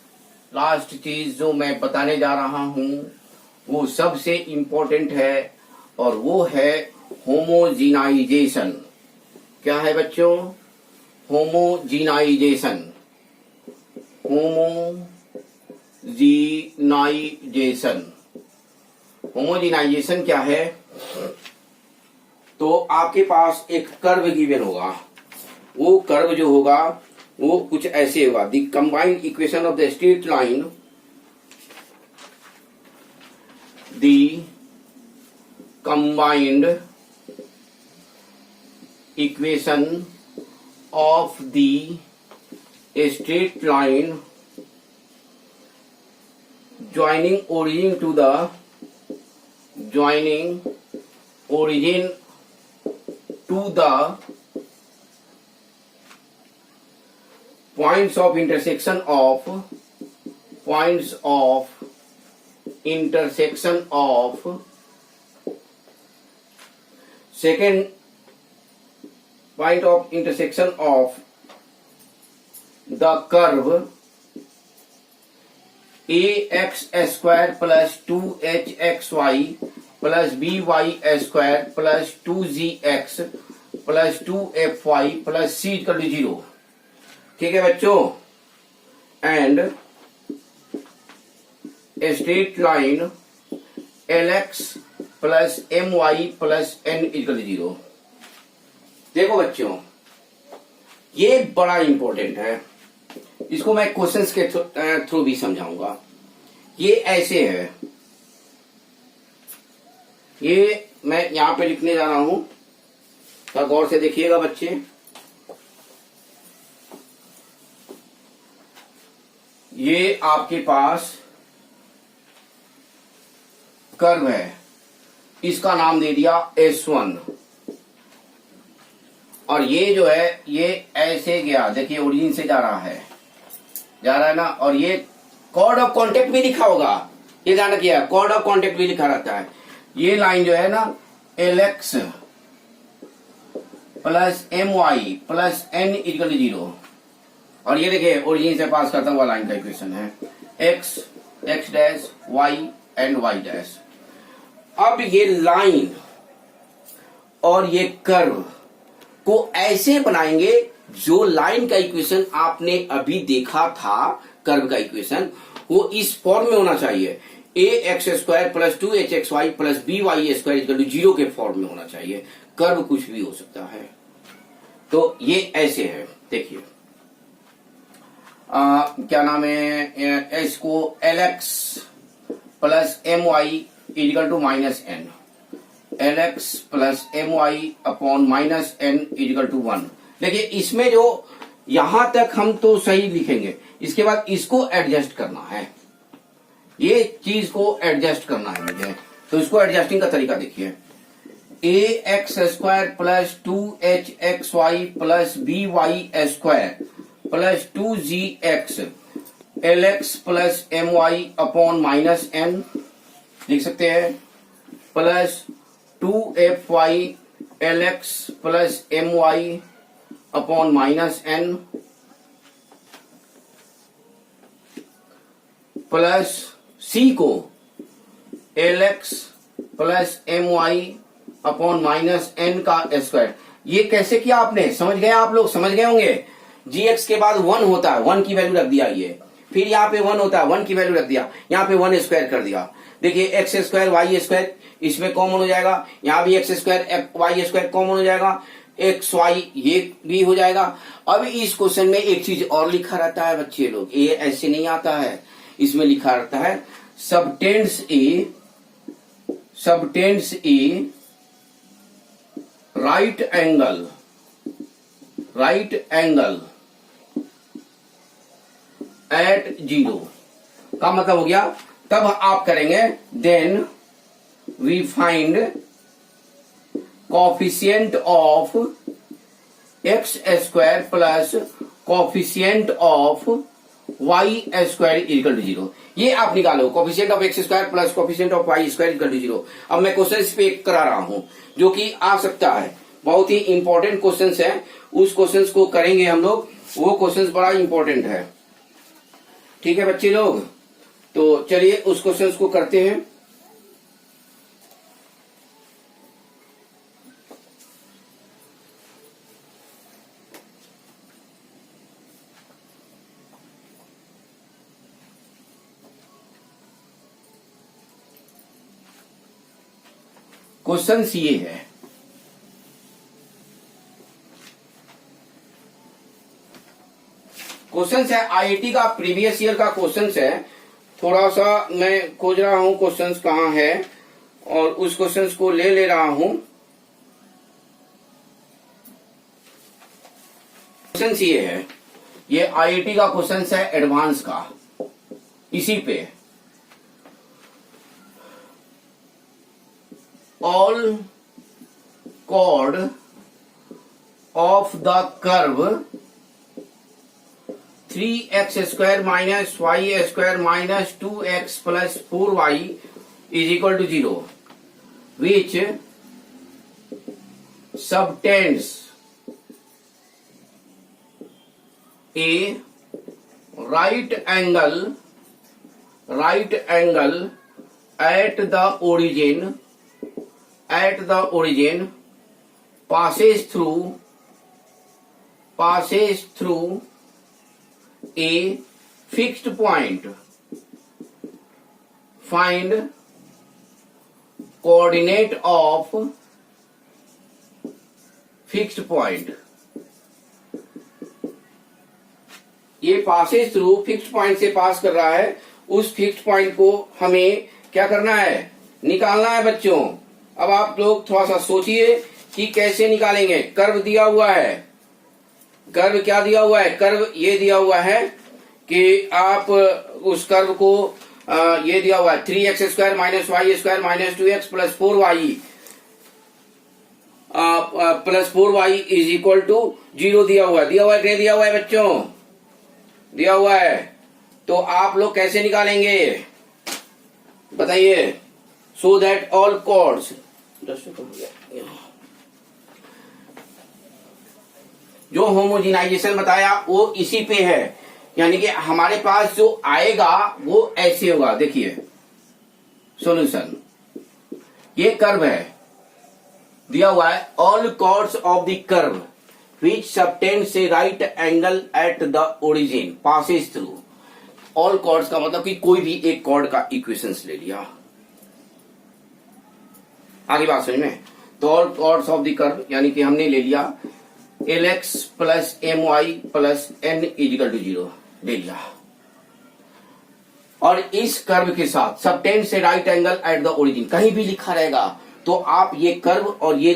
लास्ट चीज जो मैं बताने जा रहा हूं वो सबसे इंपॉर्टेंट है और वो है होमोजीनाइजेशन। क्या है बच्चों? होमोजीनाइजेशन। होमोजीनाइजेशन क्या है? तो आपके पास एक कर्व गिवन होगा, वो कर्व जो होगा वो कुछ ऐसे होगा। The combined equation of the straight line, the combined equation of the straight line joining origin to the points of intersection of second point of intersection of the curve ax square plus 2hxy plus by square plus 2gx plus 2fy plus c equal to 0। ठीक है बच्चों, and straight line lx plus my plus n equal to 0। देखो बच्चों, ये बड़ा important है, इसको मैं क्वेश्चंस के थ्रू भी समझाऊंगा। ये ऐसे है, ये मैं यहां पे लिखने जा रहा हूं, तो गौर से देखिएगा बच्चे। ये आपके पास कर्व है, इसका नाम दे दिया S1, और ये जो है ये ऐसे गया, देखिए ओरिजिन से जा रहा है ना, और ये कॉर्ड ऑफ कांटेक्ट भी लिखा होगा, ये ध्यान रखिए, कॉर्ड ऑफ कांटेक्ट भी लिखा रहता है। ये लाइन जो है ना lx plus my plus n equal to 0, और ये देखिए ओरिजिन से पास करता हुआ लाइन का इक्वेशन है x dash y and y dash. अब ये लाइन और ये कर्व को ऐसे बनाएंगे, जो लाइन का इक्वेशन आपने अभी देखा था, कर्व का इक्वेशन, वो इस फॉर्म में होना चाहिए, ax square plus 2hxy plus by square equal to 0 के फॉर्म में होना चाहिए। कर्व कुछ भी हो सकता है, तो ये ऐसे है, देखिए क्या नाम है, इसको lx plus my equal to minus n, lx plus my upon minus n equal to 1। देखिए इसमें जो यहां तक हम तो सही लिखेंगे, इसके बाद इसको एडजस्ट करना है, ये चीज को एडजस्ट करना है मुझे, तो इसको एडजस्टिंग का तरीका देखिए, ax square plus 2hxy plus by square plus 2gx lx plus my upon minus n लिख सकते हैं, plus 2fy lx plus my upon minus n plus c को lx plus my upon minus n का square. ये कैसे किया आपने, समझ गए आप लोग, समझ गए होंगे। gx के बाद 1 होता है, 1 की वैल्यू रख दिया, ये फिर यहाँ पे 1 होता है, 1 की वैल्यू रख दिया, यहाँ पे 1 स्क्वायर कर दिया। देखिए एक्स स्क्वायर वाई स्क्वायर इसमें कॉमन हो जाएगा, यहाँ भी x square y square common हो जाएगा, एक्स वाई ये भी हो जाएगा। अब इस क्वेश्चन में एक चीज और लिखा रहता है बच्चे लोग, ये ऐसे नहीं आता है, इसमें लिखा रहता है subtends a right angle at 0 का मतलब हो गया, तब आप करेंगे then we find coefficient of x square plus coefficient of y square equal to 0। ये आप निकालो, coefficient of x square plus coefficient of y square equal to 0। अब मैं क्वेश्चन पे करा रहा हूं जो कि आ सकता है, बहुत ही इंपॉर्टेंट क्वेश्चन है, उस क्वेश्चन को करेंगे हम लोग, वो क्वेश्चन बड़ा इंपॉर्टेंट है। ठीक है बच्चे लोग, तो चलिए उस क्वेश्चन को करते हैं। क्वेश्चन ये है, क्वेश्चन है आईआईटी का प्रीवियस ईयर का क्वेश्चन है, थोड़ा सा मैं खोज रहा हूं क्वेश्चन कहां है और उस क्वेश्चन को ले रहा हूं। क्वेश्चन ये है, ये आईआईटी का क्वेश्चन है एडवांस का, इसी पे all chord of the curve 3x² minus y² minus 2x plus 4y is equal to 0, which subtends a right angle at the origin passes through a fixed point. Find coordinate of fixed point. ये Passage through fixed point से पास कर रहा है, उस fixed point को हमें क्या करना है, निकालना है बच्चों। अब आप लोग थोड़ा सा सोचिए कि कैसे निकालेंगे। कर्व दिया हुआ है, कर्व क्या दिया हुआ है, कर्व ये दिया हुआ है कि आप उस कर्व को ये दिया हुआ है 3x² minus y² minus 2x plus 4y is equal to 0 दिया हुआ है। क्या दिया हुआ है बच्चों, दिया हुआ है। तो आप लोग कैसे निकालेंगे बताइए। सो दैट ऑल कॉर्ड्स, जो होमोजिनाइजेशन बताया वो इसी पे है, यानी कि हमारे पास जो आएगा वो ऐसे होगा। देखिए सॉल्यूशन, ये कर्व है दिया हुआ है, all chords of the curve which subtends a right angle at the origin passes through। all chords का मतलब कि कोई भी एक chord का इक्वेशंस ले लिया। आगे बात समझ में। तो all chords of the curve यानी कि हमने ले लिया lx plus my plus n is equal to 0 ले लिया, और इस कर्व के साथ subtends a right angle at the origin कहीं भी लिखा रहेगा तो आप ये कर्व और ये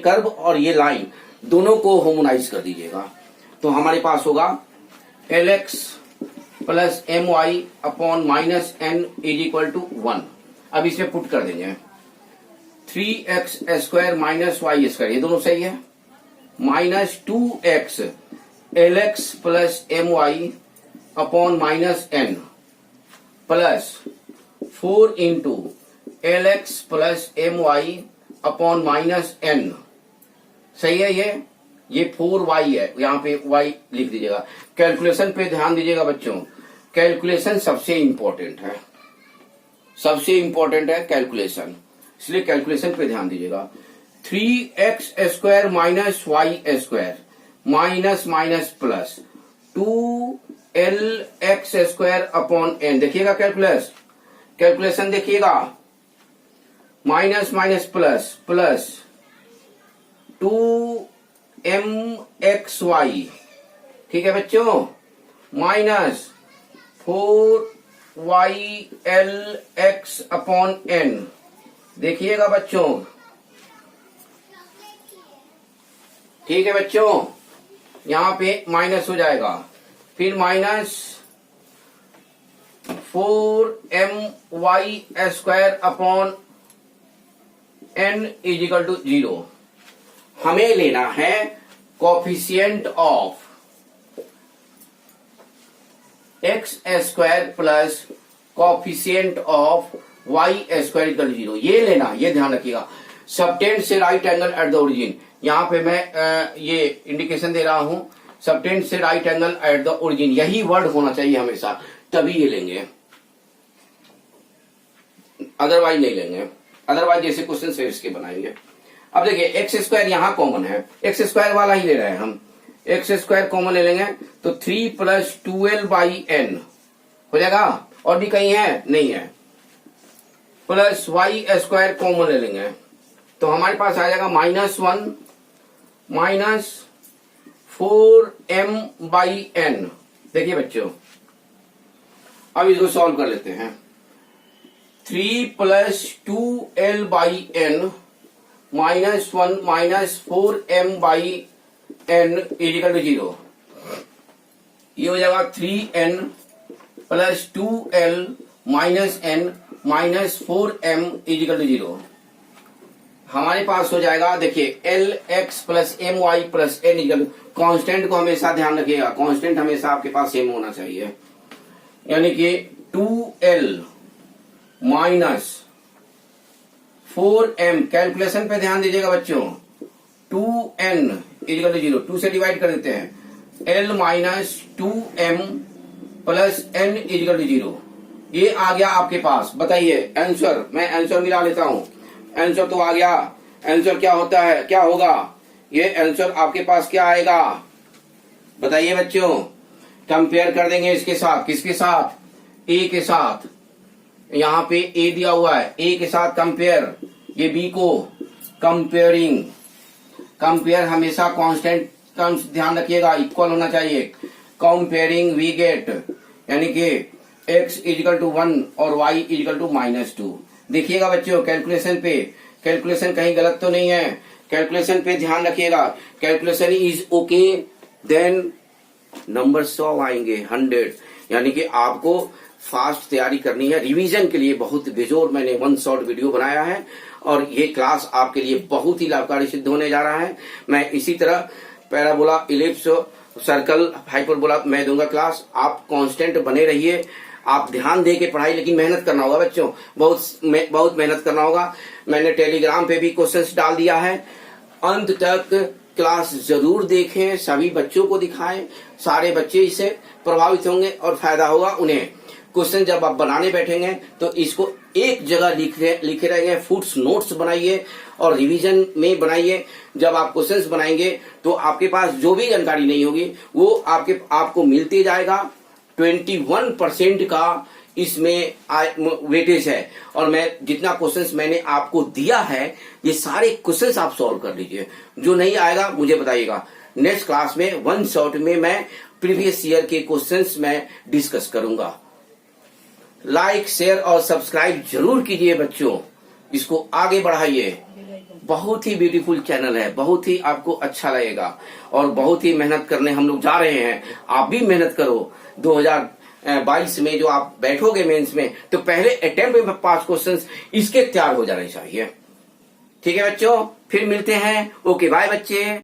कर्व और ये लाइन दोनों को होमोनाइज कर दीजिएगा। तो हमारे पास होगा lx plus my upon minus n is equal to 1। अब इसमें पुट कर देंगे 3x² माइनस y², ये दोनों सही है, minus 2x lx plus my upon minus n plus 4 into lx plus my upon minus n, सही है। ये 4y है, यहां पे y लिख दीजिएगा। कैलकुलेशन पे ध्यान दीजिएगा बच्चों, कैलकुलेशन सबसे इंपॉर्टेंट है, सबसे इंपॉर्टेंट है कैलकुलेशन, इसलिए कैलकुलेशन पे ध्यान दीजिएगा। 3x² minus y² minus minus plus 2lx² upon n, देखिएगा कैलकुलेशन देखिएगा, minus minus plus plus 2mxy, ठीक है बच्चों, माइनस 4ylx अपॉन n, देखिएगा बच्चों, ठीक है बच्चों, यहां पे माइनस हो जाएगा, फिर minus 4my² upon n is equal to 0। हमें लेना है coefficient of x² plus coefficient of y² equal to 0, ये लेना, ये ध्यान रखिएगा। सबटेंड से right angle at the origin, यहां पे मैं ये इंडिकेशन दे रहा हूं, सबटेंड से right angle at the origin, यही वर्ड होना चाहिए हमेशा, तभी ये लेंगे, अदरवाइज नहीं लेंगे। अदरवाइज जैसे क्वेश्चन से इसके बनाएंगे। अब देखिए x² यहां कॉमन है, x² वाला ही ले रहे हैं हम, x² कॉमन ले लेंगे तो 3 प्लस 2l/n हो जाएगा, और भी कहीं है नहीं है, प्लस y² कॉमन ले लेंगे तो हमारे पास आ जाएगा -1 माइनस 4m/n। देखिए बच्चों अब इसको सॉल्व कर लेते हैं। 3 plus 2l/n minus 1 minus 4m/n is equal to 0, ये हो जाएगा 3n plus 2l minus n minus 4m is equal to 0। हमारे पास हो जाएगा, देखिए l x plus m y plus n equal, constant को हमेशा ध्यान रखिएगा, कॉन्स्टेंट हमेशा आपके पास सेम होना चाहिए, यानी कि 2l माइनस 4m, कैलकुलेशन पे ध्यान दीजिएगा बच्चों, 2n इक्वल टू 0, 2 से डिवाइड कर देते हैं, l minus 2m plus n equal to 0, ये आ गया आपके पास। बताइए आंसर, मैं आंसर मिला लेता हूं, आंसर तो आ गया। आंसर क्या होता है, क्या होगा ये आंसर आपके पास, क्या आएगा बताइए बच्चों। कंपेयर कर देंगे इसके साथ, किसके साथ, ए के साथ, यहाँ पे ए दिया हुआ है, ए के साथ कंपेयर, ये बी को कंपेयरिंग, कंपेयर हमेशा कांस्टेंट का ध्यान रखिएगा, इक्वल होना चाहिए। कंपेयरिंग वी गेट, यानी कि x इजिकल टू 1 और y इजिकल टू -2। देखिएगा बच्चों कैलकुलेशन पे, कैलकुलेशन कहीं गलत तो नहीं है, कैलकुलेशन पे ध्यान रखिएगा, calculation is okay, then number 100 आएंगे 100, यानी कि आपको फास्ट तैयारी करनी है रिवीजन के लिए। बहुत बेजोर मैंने 1 शॉर्ट वीडियो बनाया है और ये क्लास आपके लिए बहुत ही लाभकारी सिद्ध होने जा रहा है। मैं इसी तरह पैराबोला, इलिप्स, सर्कल, हाइपरबोला मैं दूंगा क्लास, आप कांस्टेंट बने रहिए, आप ध्यान दे के पढ़ाई, लेकिन मेहनत करना होगा बच्चों, बहुत मेहनत करना होगा। मैंने टेलीग्राम पे भी क्वेश्चंस डाल दिया है, अंत तक क्लास जरूर देखें, सभी बच्चों को दिखाएं, सारे बच्चे इससे प्रभावित होंगे और फायदा होगा उन्हें। क्वेश्चन जब आप बनाने बैठेंगे तो इसको एक जगह लिखे रहेंगे, फुट्स नोट्स बनाइए और रिवीजन में बनाइए। जब आप क्वेश्चंस बनाएंगे तो आपके पास जो भी जानकारी नहीं होगी वो आपको मिलते जाएगा। 21% का इसमें वेटेज है और मैं जितना क्वेश्चंस मैंने आपको दिया है ये सारे क्वेश्चंस आप सॉल्व कर लीजिए। जो नहीं आएगा मुझे बताइएगा, नेक्स्ट क्लास में 1 शॉट में मैं प्रीवियस ईयर के क्वेश्चंस में डिस्कस करूंगा। लाइक, शेयर और सब्सक्राइब जरूर कीजिए बच्चों, इसको आगे बढ़ाइए। बहुत ही ब्यूटीफुल चैनल है, बहुत ही आपको अच्छा लगेगा और बहुत ही मेहनत करने हम लोग जा रहे हैं। आप भी मेहनत करो। 2022 में जो आप बैठोगे मेंस में तो पहले अटेम्प्ट में 5 क्वेश्चंस इसके तैयार हो जाने चाहिए। ठीक है बच्चों, फिर मिलते हैं। ओके बाय बच्चे।